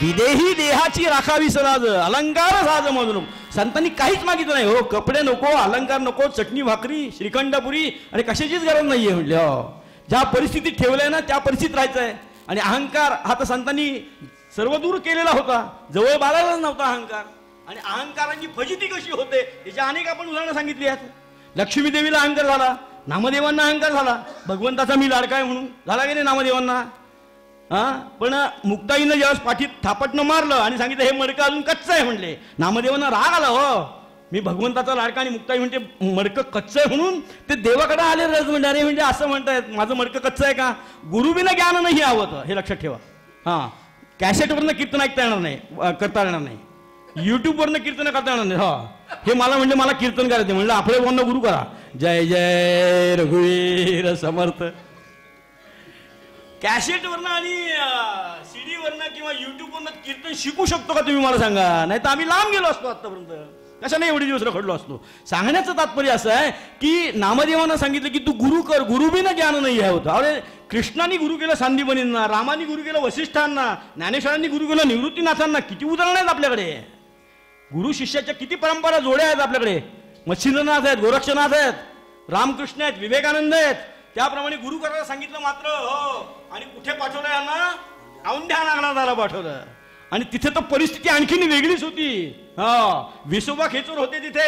विदेही देहाची राखावी सराज, अलंकार साज म्हणून संतांनी काहीच मागितलं नाही. हो, कपडे नको, अलंकार नको, चटणी भाकरी, श्रीखंडपुरी आणि कशाचीच गरज नाहीये. म्हणले हो, ज्या परिस्थितीत ठेवलंय ना त्या परिस्थितीत राहायचंय. आणि अहंकार हा तर संतांनी सर्व दूर केलेला होता, जवळ बाळायलाच नव्हता अहंकार. आणि अहंकाराची फजिती कशी होते याची अनेक आपण उदाहरणं सांगितली आहेत. लक्ष्मी देवीला अहंकार झाला, नामदेवांना अहंकार झाला, भगवंताचा मी लाडका आहे म्हणून झाला की नाही नामदेवांना. हा, पण मुक्ताईनं ज्यावेळेस पाठीत थापटनं मारलं आणि सांगितलं हे मडकं अजून कच्चं आहे. म्हणले नामदेवांना राग आला. हो, मी भगवंताचा लाडका आणि मुक्ताई म्हणते मडकं कच्चं आहे म्हणून ते देवाकडे आले रज म्हणजे अरे म्हणजे असं म्हणतायत माझं मडकं कच्चं आहे का. गुरुबिना ज्ञान नाही आवत, हे लक्षात ठेवा. हा, कॅसेटवरनं कीर्तन ऐकता येणार नाही, करता येणार नाही, युट्यूबवरनं कीर्तन करता येणार नाही. हा, हे मला म्हणजे मला कीर्तन करायचं म्हणलं आपल्या बोलणं गुरु करा. जय जय रघुवीर समर्थ. कॅसेटवरनं आणि सीडीवरनं किंवा युट्यूबवरनं कीर्तन शिकू शकतो का तुम्ही मला सांगा. नाही तर आम्ही लांब गेलो असतो आतापर्यंत, कशाने एवढे दिवस रखडलो असतो. सांगण्याचं तात्पर्य असं आहे की नामदेवानं सांगितलं की तू गुरु कर, गुरुबिना ज्ञान नाही आहे होतं. अरे कृष्णाने गुरु केलं सांदीपनींना, रामाने गुरु केलं वसिष्ठांना, ज्ञानेश्वरांनी गुरु केलं निवृत्तीनाथांना. किती उदाहरणं आहेत आपल्याकडे. गुरु शिष्याच्या किती परंपरा जोड्या आहेत आपल्याकडे. मच्छिंद्रनाथ आहेत, गोरक्षनाथ आहेत, रामकृष्ण आहेत, विवेकानंद आहेत. त्याप्रमाणे गुरु करायला सांगितलं मात्र. हो, आणि कुठे पाठवलं यांना, औंढ्या नागनाथाला पाठवलं. आणि तिथे तर परिस्थिती आणखीन वेगळीच होती. हा, विसोबा खेचर होते तिथे,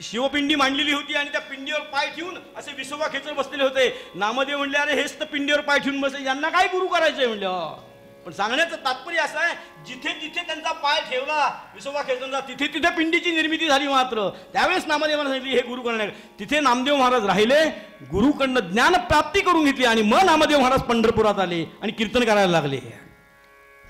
शिवपिंडी मांडलेली होती आणि त्या पिंडीवर पाय ठेवून असे विसोबा खेचर बसलेले होते. नामदेव म्हणले अरे हेच तर पिंडीवर पाय ठेवून बसले, यांना काय गुरु करायचंय. म्हणले पण सांगण्याचं तात्पर्य असं आहे जिथे जिथे त्यांचा पाय ठेवला विसोबा खेचरचा तिथे तिथे पिंडीची निर्मिती झाली. मात्र त्यावेळेस नामदेवांना सांगितली हे गुरु करणार. तिथे नामदेव महाराज राहिले, गुरुकडनं ज्ञान प्राप्ती करून घेतली आणि मग नामदेव महाराज पंढरपुरात आले आणि कीर्तन करायला लागले.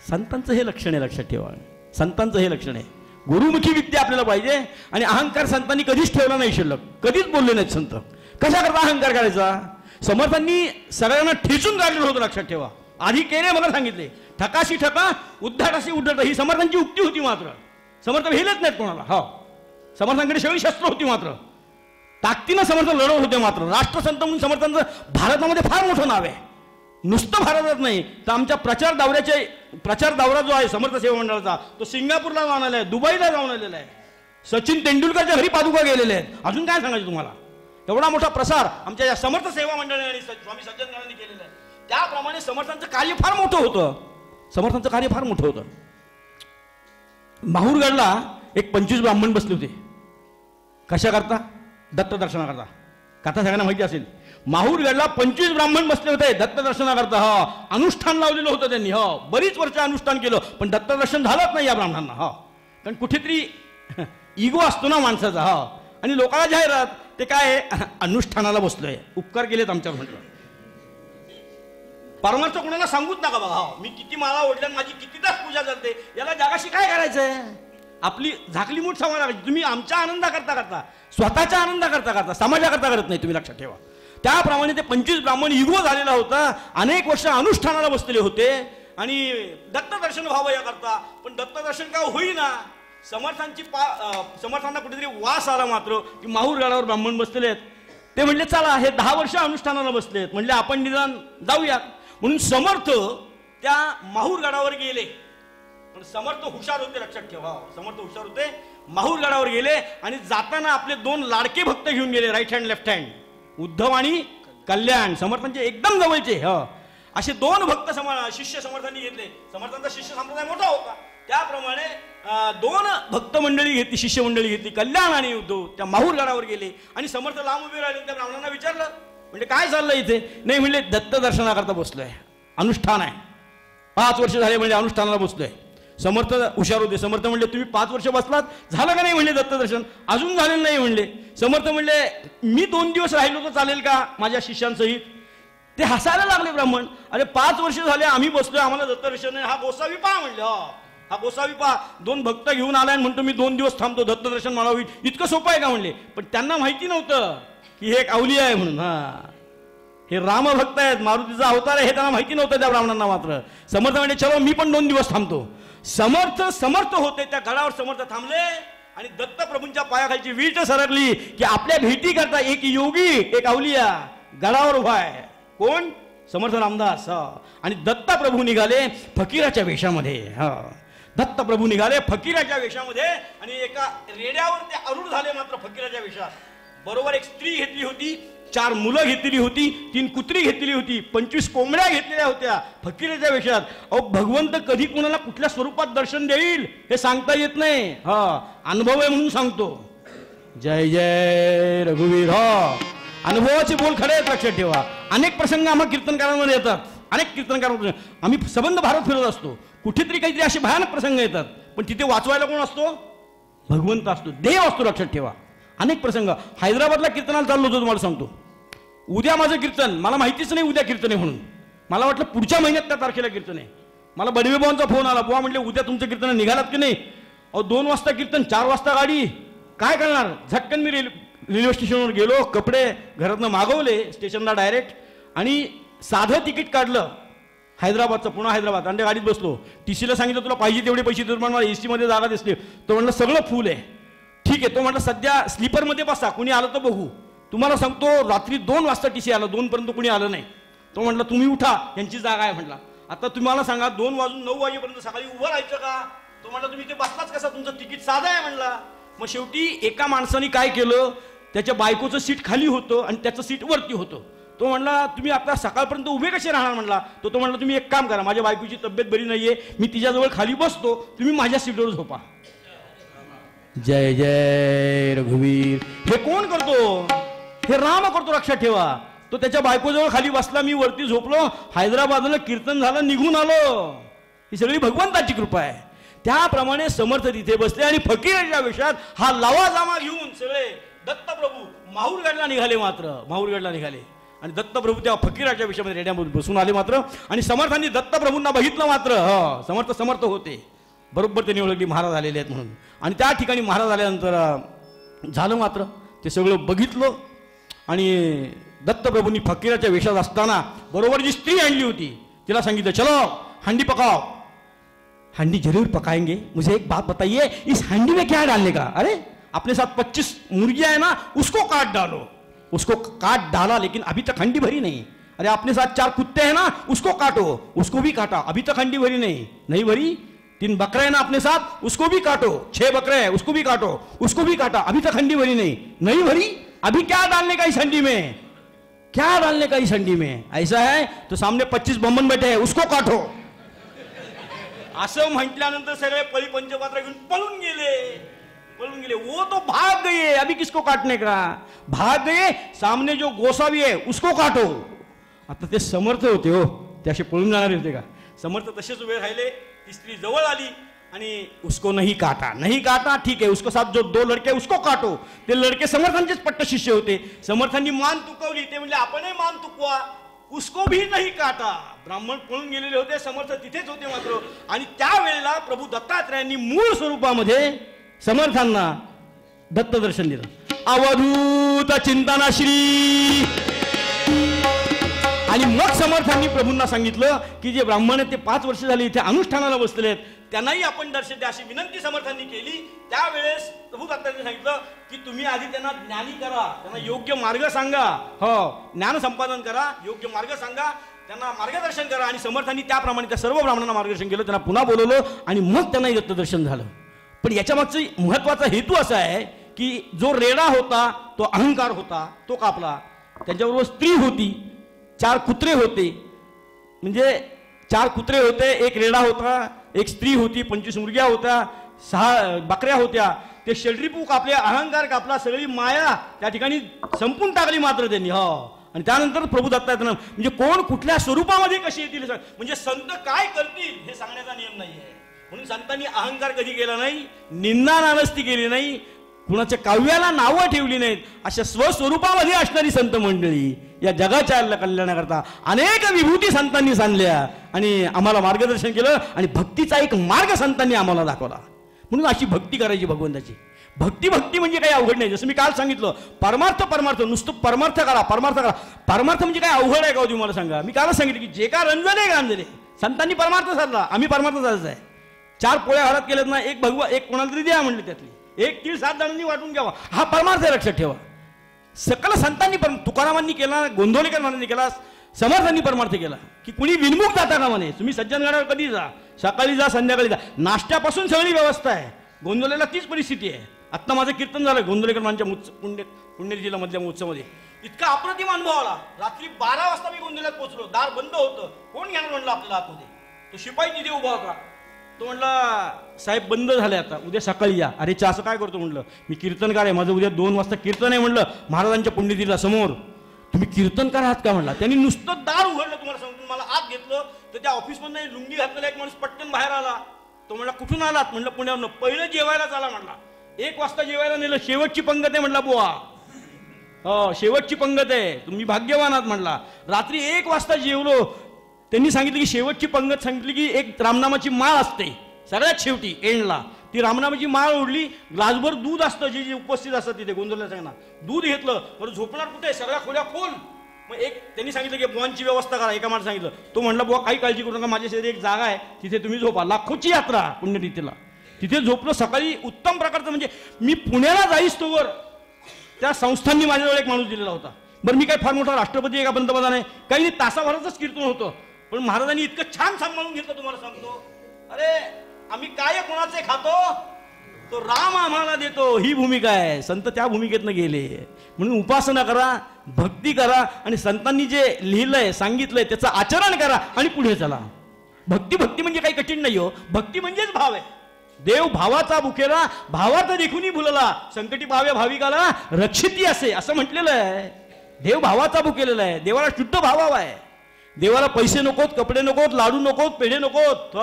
संतांचं हे लक्षण आहे, लक्षात ठेवा. संतांचं हे लक्षण आहे. गुरुमुखी विद्या आपल्याला पाहिजे. आणि अहंकार संतांनी कधीच ठेवला नाही शिल्लक, कधीच बोलले नाहीत संत. कशा करता अहंकार करायचा. समर्थांनी सगळ्यांना ठेचून काढलेलं होतं, लक्षात ठेवा. आधी केले मला सांगितले, ठकाशी ठका उद्धाटाशी उद्धट, ही समर्थांची उक्ती होती. मात्र समर्थ भेलच नाहीत कोणाला. हो, समर्थांकडे सगळी शस्त्र होती. मात्र ताकदीनं समर्थ लढवत होते. मात्र राष्ट्रसंत म्हणून समर्थांचं भारतामध्ये फार मोठं नाव आहे. नुसतं भारतात नाही तर आमच्या प्रचार दौरा जो आहे समर्थ सेवा मंडळाचा तो सिंगापूरला जाऊन आला आहे, दुबईला जाऊन आलेला आहे. सचिन तेंडुलकरच्या घरी पादुका गेलेले आहेत. अजून काय सांगायचं तुम्हाला. एवढा मोठा प्रसार आमच्या या समर्थ सेवा मंडळाने आणि स्वामी सज्जनगणांनी केलेला आहे. त्याप्रमाणे समर्थांचं कार्य फार मोठं होतं. समर्थांचं कार्य फार मोठं होतं. माहूरगडला एक 25 ब्राह्मण बसले होते. कशा करता, दत्त दर्शनाकरता. कथा सगळ्यांना माहिती असेल. माहूरगडला 25 ब्राह्मण बसले होते दत्त दर्शनाकरता. हो, अनुष्ठान लावलेलं होतं त्यांनी. हो, बरीच वर्ष अनुष्ठान केलं पण दत्त दर्शन झालंच नाही या ब्राह्मणांना. हो, कारण कुठेतरी इगो असतो ना माणसाचा. हो, आणि लोकांना जाहिरात ते काय अनुष्ठानाला बसलोय, उपकार केलेत आमच्यावर. म्हटलं परमार्थ कोणाला सांगूच नका बघा. हो, मी किती माळा ओढल्या, माझी किती तास पूजा करते, याला जगाशी काय करायचंय. आपली झाकली मूठ समाजाची. तुम्ही आमच्या आनंदा करता करता, स्वतःच्या आनंदा करता करता, समाजाकरता करत नाही, तुम्ही लक्षात ठेवा. त्याप्रमाणे ते 25 ब्राह्मण युग झालेला होता. अनेक वर्ष अनुष्ठानाला बसलेले होते आणि दत्तदर्शन व्हावं याकरता. पण दत्तदर्शन का होईना. समर्थांना कुठेतरी वास आला मात्र की माहूरगडावर ब्राह्मण बसलेले आहेत. ते म्हणले चला हे 10 वर्ष अनुष्ठानाला बसलेत, म्हणले आपण निदान जाऊयात. म्हणून समर्थ त्या माहूरगडावर गेले. पण समर्थ हुशार होते, लक्षात ठेवा, समर्थ हुशार होते. माहूरगडावर गेले आणि जाताना आपले 2 लाडके भक्त घेऊन गेले, right hand left hand, Uddhav आणि कल्याण, समर्थांचे एकदम जवळचे. असे 2 भक्त शिष्य समर्थांनी घेतले. समर्थांचा शिष्य संप्रदाय मोठा होता, त्याप्रमाणे 2 भक्त मंडळी घेतली, शिष्य मंडळी घेतली, कल्याण आणि उद्धव. त्या माहूरगडावर गेले आणि समर्थ लांब उभे राहिले. त्या ब्राह्मणांना विचारलं, म्हणजे काय चाललं इथे? नाही म्हणले दत्त दर्शनाकरता बसलोय, अनुष्ठान आहे, 5 वर्ष झाले म्हणजे अनुष्ठानाला बसलोय. समर्थ हुशार होते. समर्थ म्हणले तुम्ही 5 वर्ष बसलात, झालं का नाही म्हणले दत्तदर्शन? अजून झालेलं नाही म्हणले. समर्थ म्हणले मी 2 दिवस राहिलो तर चालेल का माझ्या शिष्यांसहित? ते हसायला लागले ब्राह्मण. अरे 5 वर्ष झाले आम्ही बसलोय, आम्हाला दत्तदर्शन नाही. हा गोसावी पहा म्हणले. हा गोसावी पहा 2 भक्त घेऊन आलाय आणि म्हणतो मी 2 दिवस थांबतो, दत्तदर्शन मला होईल. इतकं सोपं आहे का म्हणले. पण त्यांना माहिती नव्हतं की हे एक अवली आहे म्हणून. हे रामभक्त आहेत, मारुतीचा अवतार आहे, हे त्यांना माहिती नव्हतं त्या ब्राह्मणांना. मात्र समर्थ म्हणजे चलो मी पण 2 दिवस थांबतो. समर्थ होते. त्या गडावर समर्थ थांबले आणि दत्तप्रभूंच्या पायाखालची वीट सरकली की आपल्या भेटी करता एक योगी, एक अवलिया गडावर उभा आहे. कोण? समर्थ रामदास. आणि दत्तप्रभू निघाले फकीराच्या वेशामध्ये. दत्तप्रभू निघाले फकीराच्या वेशामध्ये आणि एका रेड्यावर ते आरूढ झाले. मात्र फकीराच्या वेशात बरोबर एक स्त्री घेतली होती, 4 मुलं घेतलेली होती, 3 कुत्री घेतलेली होती, 25 कोंबड्या घेतलेल्या होत्या फकीराच्या वेशात. अहो भगवंत कधी कोणाला कुठल्या स्वरूपात दर्शन देईल हे सांगता येत नाही. अनुभव आहे म्हणून सांगतो. जय जय रघुवीर. अनुभवाचे बोल खरे आहेत, लक्षात ठेवा. अनेक प्रसंग आम्हा कीर्तनकारांमध्ये येतात, अनेक कीर्तनकार. आम्ही संबंध भारत फिरत असतो, कुठेतरी काहीतरी असे भयानक प्रसंग येतात, पण तिथे वाचवायला कोण असतो? भगवंत असतो, देव असतो, लक्षात ठेवा. अनेक प्रसंग. हैदराबादला कीर्तनाला चाललो होतो, तुम्हाला सांगतो. उद्या माझं कीर्तन, मला माहितीच नाही उद्या कीर्तन आहे म्हणून. मला वाटलं पुढच्या महिन्यात त्या तारखेला कीर्तन आहे. मला बडवेबावांचा फोन आला, बुवा म्हटले उद्या तुमचं कीर्तन निघालात की नाही? 2 वाजता कीर्तन, 4 वाजता गाडी, काय करणार? झटकन मी रेल्वे स्टेशनवर गेलो, कपडे घरातनं मागवले स्टेशनला डायरेक्ट आणि साधं तिकीट काढलं हैदराबादचं, पुन्हा हैदराबाद. आणि त्या गाडीत बसलो. टीसीला सांगितलं तुला पाहिजे तेवढे पैसे देतो. मला एसी मध्ये जागा दिसली. तो म्हणलं सगळं फुल आहे. ठीक आहे. तो म्हटलं सध्या स्लीपरमध्ये बसा, कुणी आलं तर बघू. तुम्हाला सांगतो रात्री 2 वाजता टीसी आलं, 2 पर्यंत कुणी आलं नाही. तो म्हटलं तुम्ही उठा, यांची जागा आहे म्हटला. आता तुम्हाला सांगा 2 वाजून 9 वाजेपर्यंत सकाळी उभं राहायचं का? तो म्हटलं तुम्ही इथे बसलाच कसा, तुमचं तिकीट साधं आहे म्हणला. मग शेवटी एका माणसाने काय केलं, त्याच्या बायकोचं सीट खाली होतं आणि त्याचं सीट वरती होतं. तो म्हणला तुम्ही आता सकाळपर्यंत उभे कसे राहणार म्हणला. तो म्हणला तुम्ही एक काम करा, माझ्या बायकोची तब्येत बरी नाहीये, मी तिच्याजवळ खाली बसतो, तुम्ही माझ्या सीटवर झोपा. जय जय रघुवीर. हे कोण करतो? हे राम करतो, लक्षात ठेवा. तो त्याच्या बायकोजवळ खाली बसला, मी वरती झोपलो, हैदराबादला कीर्तन झालं, निघून आलो. ही सगळी भगवंताची कृपा आहे. त्याप्रमाणे समर्थ तिथे बसले आणि फकीराच्या वेशात हा लवाजामा घेऊन सगळे दत्तप्रभू माहूरगडला निघाले. मात्र माहूरगडला निघाले आणि दत्तप्रभू त्या फकीराच्या वेशामध्ये रेड्यामध्ये बसून आले. मात्र आणि समर्थांनी दत्तप्रभूंना बघितलं. मात्र समर्थ होते, बरोबर त्यांनी ओळखली महाराज आलेले आहेत म्हणून. आणि त्या ठिकाणी महाराज आल्यानंतर झालं. मात्र ते सगळं बघितलं आणि दत्तप्रभूंनी फकीराच्या वेशात असताना बरोबर जी स्त्री आणली होती तिला सांगितलं चलो हंडी पकाओ. हंडी जरूर पकाएंगे, मुझे एक बात बताइए, इस हंडी में क्या डालने का? अरे अपने साथ 25 मुर्गियां है ना, उसको काट डालो. उसको काट डाला लेकिन अभी तक हंडी भरी नहीं. अरे अपने साथ 4 कुत्ते हैं ना, उसको काटो, उसको भी काटा, अभी तक हंडी भरी नहीं भरी. 3 बकरे हैं ना अपने साथ, उसको भी काटो. 6 बकरे हैं, उसको भी काटो, उसको भी काटा, अभी तक हंडी भरी नहीं भरी. अभी क्या डालने का इस हंडी में? क्या डालने का इस हंडी में? ऐसा है तो सामने 25 बम्बन बैठे हैं, उसको काटो. असं म्हटल्यानंतर सगळे पळी पंचपात्र घेऊन पळून गेले. वो तो भाग गए, अभी किसको काटने का? भाग गए. सामने जो गोसावी है उसको काटो. आता ते समर्थ होते हो, ते असे पळून जाणारे होते का? समर्थ तसेच उभे राहिले. ती स्त्री जवळ आली आणि उसको नहीं काटा, ठीक है, उसको साथ जो 2 लड़के उसको काटो. ते लड़के समर्थांचेच पट्ट शिष्य होते. समर्थांनी मान तुकवली. ते म्हणजे आपणही मान तुकवा. उसको भी नाही काटा. ब्राह्मण पळून गेलेले होते, समर्थ तिथेच होते मात्र. आणि त्यावेळेला प्रभू दत्तात्रयांनी मूळ स्वरूपामध्ये समर्थांना दत्त दर्शन दिलं. अवधूत चिंतनाश्री. आणि मग समर्थांनी प्रभूंना सांगितलं की जे ब्राह्मण आहेत ते 5 वर्ष झाली इथे अनुष्ठानाला बसलेले आहेत, त्यांनाही आपण दर्शन द्या अशी विनंती समर्थांनी केली. त्यावेळेस प्रभू दत्तात्रयांनी सांगितलं की तुम्ही आधी त्यांना ज्ञानी करा, त्यांना योग्य मार्ग सांगा. हो, ज्ञान संपादन करा, योग्य मार्ग सांगा, त्यांना मार्गदर्शन करा. आणि समर्थांनी त्याप्रमाणे त्या सर्व ब्राह्मणांना मार्गदर्शन केलं, त्यांना पुन्हा बोलवलं आणि मग त्यांनाही दत्तदर्शन झालं. पण याच्या मागचा महत्वाचा हेतू असा आहे की जो रेडा होता, तो अहंकार होता, तो कापला. त्यांच्याबरोबर स्त्री होती, 4 कुत्रे होते. म्हणजे 4 कुत्रे होते, एक रेडा होता, एक स्त्री होती, 25 मुर्ग्या होत्या, 6 बकऱ्या होत्या. ते शेडरीपू कापले, अहंकार कापला, सगळी माया त्या ठिकाणी संपून टाकली मात्र त्यांनी. हो, आणि त्यानंतर प्रभू दत्तात्रय म्हणजे कोण कुठल्या स्वरूपामध्ये कशी येतील, म्हणजे संत काय करतील हे सांगण्याचा नियम नाही आहे. म्हणून संतांनी अहंकार कधी केला नाही, निंदा नानस्ती केली नाही, कुणाच्या काव्याला नावं ठेवली नाहीत. अशा स्वस्वरूपामध्ये असणारी संत मंडळी या जगाच्या कल्याणाकरता अनेक विभूती संतांनी सांगल्या आणि आम्हाला मार्गदर्शन केलं. आणि भक्तीचा एक मार्ग संतांनी आम्हाला दाखवला. म्हणून अशी भक्ती करायची भगवंताची. भक्ती म्हणजे काही अवघड नाही. जसं मी काल सांगितलं, परमार्थ नुसतं परमार्थ करा. परमार्थ म्हणजे काय अवघड आहे का तुम्हाला सांगा. मी कालच सांगितलं की जे का रंजने गांजले संतांनी परमार्थ साधला, आम्ही परमार्थ साधायचा आहे. 4 पोळ्या घरात केल्यात ना, एक भगवा एक कोणाला तरी द्या म्हणले, त्यातली 1 तीळ 7 जणांनी वाटून घ्यावा, हा परमार्थ लक्षात ठेवा. सकल संतांनी तुकारामांनी केला, गोंधळेकर महाराजांनी केला, समर्थांनी परमार्थ केला की कुणी विनमुख जाता का म्हणे. तुम्ही सज्जनगडावर कधी जा, सकाळी जा, संध्याकाळी जा, नाश्त्यापासून सगळी व्यवस्था आहे. गोंधळेला तीच परिस्थिती आहे. आत्ता माझं कीर्तन झालं गोंधळेकर महाराजांच्या पुण्यतिथी जिल्ह्यामधल्या महोत्सवामध्ये. इतका अप्रतिम अनुभव आला. रात्री 12 वाजता मी गोंधळ्यात पोहोचलो, दार बंद होतं. कोण घेणार म्हणलं आपल्याला आतमध्ये. तो शिपाई तिथे उभा होता. तो म्हणला साहेब बंद झाले आता, उद्या सकाळी या. अरे असं काय करतो म्हणलं, मी कीर्तनकार आहे, माझं उद्या 2 वाजता कीर्तन आहे म्हणलं महाराजांच्या पुण्यतिथीला समोर. तुम्ही कीर्तनकार आहात का म्हणला. त्यांनी नुसतं दार उघडलं, तुम्हाला सांगतो, मला आत घेतलं तर त्या ऑफिसमधनं लुंगी घातलेला एक माणूस पटकन बाहेर आला. तो म्हणला कुठून आलात म्हणलं पुण्यावरून. पहिलं जेवायला चाला म्हणला. 1 वाजता जेवायला नेलं, शेवटची पंगत आहे म्हणला बुवा. हो, शेवटची पंगत आहे, तुम्ही भाग्यवान आहात म्हणला. रात्री 1 वाजता जेवलो. त्यांनी सांगितलं की शेवटची पंगत सांगितली की एक रामनामाची माळ असते सगळ्यात शेवटी एंडला. ती रामनामाची माळ ओढली, ग्लासभर दूध असतं, जे जे उपस्थित असतात तिथे गोंधळला सांगना, दूध घेतलं. बरं झोपणार कुठे, सगळ्या खोल्या खोल. मग एक त्यांनी सांगितलं की बुवांची व्यवस्था करा. एका माणसाने सांगितलं. तो म्हणला बुवा काही काळजी करू नका, माझ्या शेजारी एक जागा आहे, तिथे तुम्ही झोपा. लाखोची यात्रा पुण्यतिथीला, तिथे झोपलो. सकाळी उत्तम प्रकारचं, म्हणजे मी पुण्याला जाईस तोवर त्या संस्थांनी माझ्याजवळ एक माणूस दिलेला होता. बरं मी काय फार मोठा राष्ट्रपती आहे का पंतप्रधान आहे, काही नाही, तासाभराचंच कीर्तन होतं. पण महाराजांनी इतकं छान सांभाळून घेतलं, तुम्हाला सांगतो. अरे आम्ही काय कोणाचे खातो, तो राम आम्हाला देतो, ही भूमिका आहे. संत त्या भूमिकेतनं गेले. म्हणून उपासना करा, भक्ती करा आणि संतांनी जे लिहिलंय सांगितलंय त्याचं आचरण करा आणि पुढे चला. भक्ती म्हणजे काही कठीण नाही हो. भक्ती म्हणजेच भाव आहे. देव भावाचा भुकेला भावात देखुनी भुलला, संकटी भाव्या भाविकाला रक्षिती असे असं म्हटलेलं आहे. देव भावाचा भुकेलेला आहे. देवाला शुद्ध भाव आहे. देवाला पैसे नकोत, कपडे नकोत, लाडू नकोत, पेढे नकोत.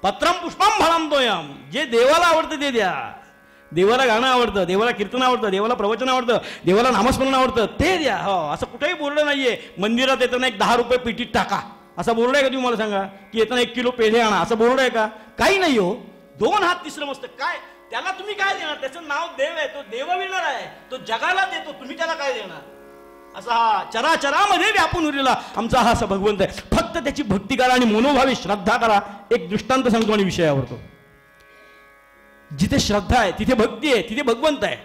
पत्रम पुष्पम फळामतोयम. जे देवाला आवडतं ते द्या. देवाला गाणं आवडतं, देवाला कीर्तन आवडतं, देवाला प्रवचन आवडतं, देवाला नामस्मरण आवडतं, ते द्या. हो, असं कुठेही बोर्ड नाहीये मंदिरात येताना एक 10 रुपये पेटीत टाका असा बोर्ड आहे का तुम्ही मला सांगा. की येताना 1 किलो पेढे आणा असं बोर्ड आहे का. काही नाही हो. 2 हात तिसरं मस्त काय. त्याला तुम्ही काय देणार. त्याचं नाव देव आहे, तो देवविणार आहे, तो जगाला देतो, तुम्ही त्याला काय देणार. असा हा चराचरामध्ये व्यापून उरलेला आमचा हा असा भगवंत आहे. फक्त त्याची भक्ती करा आणि मनोभावी श्रद्धा करा. एक दृष्टांत सांगतो आणि विषय आवडतो. जिथे श्रद्धा आहे तिथे भक्ती आहे, तिथे भगवंत आहे.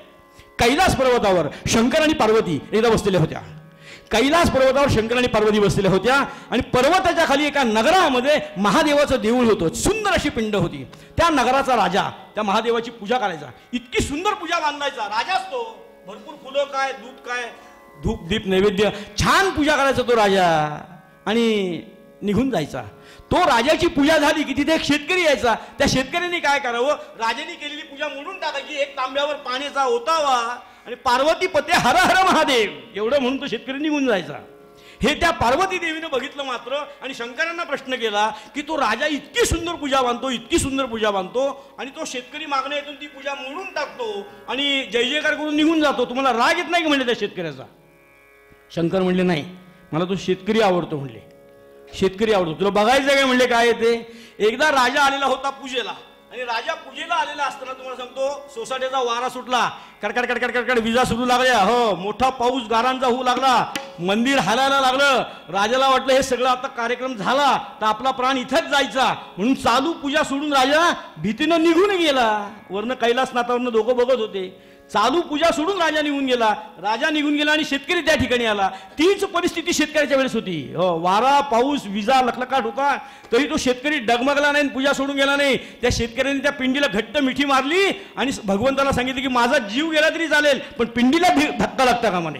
कैलास पर्वतावर शंकर आणि पार्वती एकदा बसलेल्या होत्या. कैलास पर्वतावर शंकर आणि पार्वती बसलेल्या होत्या आणि पर्वताच्या खाली एका नगरामध्ये महादेवाचं देऊळ होतं. सुंदर अशी पिंड होती. त्या नगराचा राजा त्या महादेवाची पूजा करायचा. इतकी सुंदर पूजा बांधायचा. राजाच तो. भरपूर फुलं काय, दूध काय, धूप दीप नैवेद्य, छान पूजा करायचा तो राजा आणि निघून जायचा. तो राजाची पूजा झाली की तिथे एक शेतकरी यायचा. त्या शेतकऱ्यांनी काय करावं, राजाने केलेली पूजा मोडून टाकायची. एक तांब्यावर पाण्याचा ओतावा आणि पार्वती पते हर हर महादेव एवढं म्हणून तो शेतकरी निघून जायचा. हे त्या पार्वती देवीनं बघितलं मात्र आणि शंकरांना प्रश्न केला की तो राजा इतकी सुंदर पूजा बांधतो, इतकी सुंदर पूजा बांधतो आणि तो शेतकरी मागण्या येथून ती पूजा मोडून टाकतो आणि जय जयकार करून निघून जातो. तुम्हाला राग येत नाही की म्हणले त्या शेतकऱ्याचा. शंकर म्हणले नाही, मला तो शेतकरी आवडतो म्हणले. शेतकरी आवडतो. तुला बघायचं काय म्हणले? काय ते एकदा राजा आलेला होता पूजेला, आणि राजा पूजेला आलेला असताना तुम्हाला सांगतो सोसाट्याचा वारा सुटला, कडकड कडकड कडकड विजा सुरू लागल्या. हो, मोठा पाऊस गारांचा होऊ लागला, मंदिर हालायला लागलं. राजाला वाटलं हे सगळं आता कार्यक्रम झाला तर आपला प्राण इथंच जायचा, म्हणून चालू पूजा सोडून राजा भीतीनं निघून गेला. वरनं कैलासनाथावरनं दोघं बघत होते. चालू पूजा सोडून राजा निघून गेला. राजा निघून गेला आणि शेतकरी त्या ठिकाणी आला. तीच परिस्थिती शेतकऱ्याच्या वेळेस होती. हो, वारा पाऊस विजा लखलखाट होता, तरी तो शेतकरी डगमगला नाही, पूजा सोडून गेला नाही. त्या शेतकऱ्याने त्या पिंडीला घट्ट मिठी मारली आणि भगवंताला सांगितलं की माझा जीव गेला तरी चालेल पण पिंडीला धक्का लागता का म्हणे.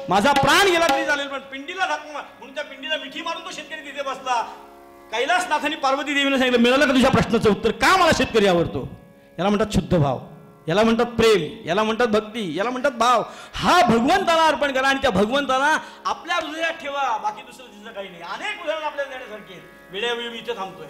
माझा प्राण गेला तरी चालेल पण पिंडीला धक्का, म्हणून त्या पिंडीला मिठी मारून तो शेतकरी तिथे बसला. कैलासनाथांनी पार्वती देवीने सांगितलं, मिळालं का तुझ्या प्रश्नाचं उत्तर? का मला शेतकरी आवडतो? याला म्हणतात शुद्ध भाव, याला म्हणतात प्रेम, याला म्हणतात भक्ती, याला म्हणतात भाव. हा भगवंताला अर्पण करा आणि त्या भगवंताला आपल्या हृदयात ठेवा. बाकी दुसरं तिचं काही नाही. अनेक उदाहरण आपल्याला देण्यासारखे आहेत. वेळेवेळी मी इथे थांबतोय,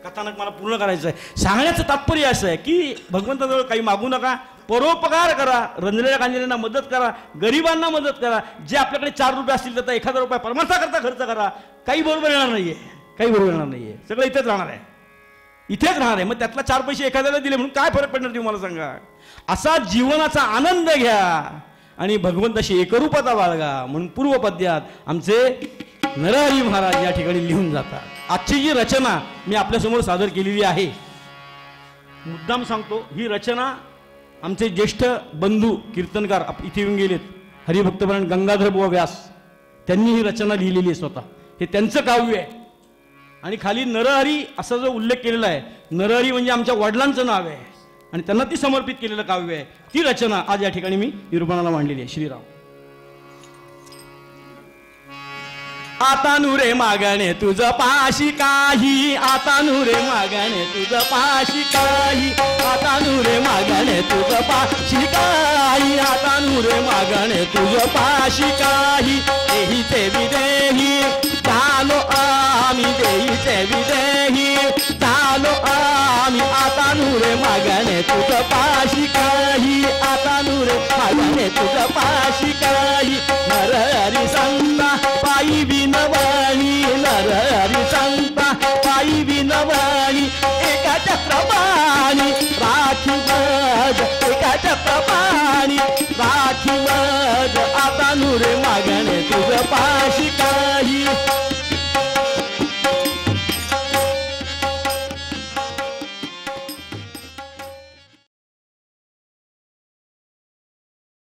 कथानक मला पूर्ण करायचं आहे. सांगण्याचं तात्पर्य असं आहे की भगवंताजवळ काही मागू नका, परोपकार करा, रंजलेल्या कांजलेल्यांना मदत करा, गरिबांना मदत करा. जे आपल्याकडे 4 रुपये असतील तर 1000 रुपये परमार्थाकरता खर्च करा. काही बरोबर येणार नाहीये, काही बरोबर येणार नाहीये. सगळं इथेच राहणार आहे, इथेच राहणार आहे. मग त्यातला 4 पैसे एखाद्याला दिले म्हणून काय फरक पडणार तुम्ही मला सांगा. असा जीवनाचा आनंद घ्या आणि भगवंताशी एकरूपता बाळगा. म्हणून पूर्वपद्यात आमचे नरहरी महाराज या ठिकाणी लिहून जातात. आजची जी रचना मी आपल्यासमोर सादर केलेली आहे, मुद्दाम सांगतो, ही रचना आमचे ज्येष्ठ बंधू कीर्तनकार इथे येऊन गेलेत, हरिभक्तपरायण गंगाधर बुवा व्यास, त्यांनी ही रचना लिहिलेली आहे स्वतः. हे त्यांचं काव्य आहे. आणि खाली नरहरी असा जो उल्लेख केलेला आहे, नरहरी म्हणजे आमच्या वडिलांचं नाव आहे आणि त्यांना ती समर्पित केलेलं काव्य आहे. ती रचना आज या ठिकाणी मी निरूपणाला मांडलेली आहे. श्रीराम. आता नुरे मागणे तुझं पाशी काही, आता नुरे मागणे तुझं पाशी काही, आता नुरे मागणे तुझं पाशी काही, आता नुरे मागणे तुझं पाशी काही. देहीचे विदेही झालो आम्ही, देहीचे विदेही झालो आम्ही, आता नुरे मागणे तुझं पाशी काही, आता नुरे मागणे तुझं पाशी काही. नरहरी संता पायी विनवणी, नरहरी संता पायी विनवणी, एकाच्या प्रमाणी राखी मज, एकाच्या प्रमाणी राखी मज, आता नुरे मागणे तुझं पाशी.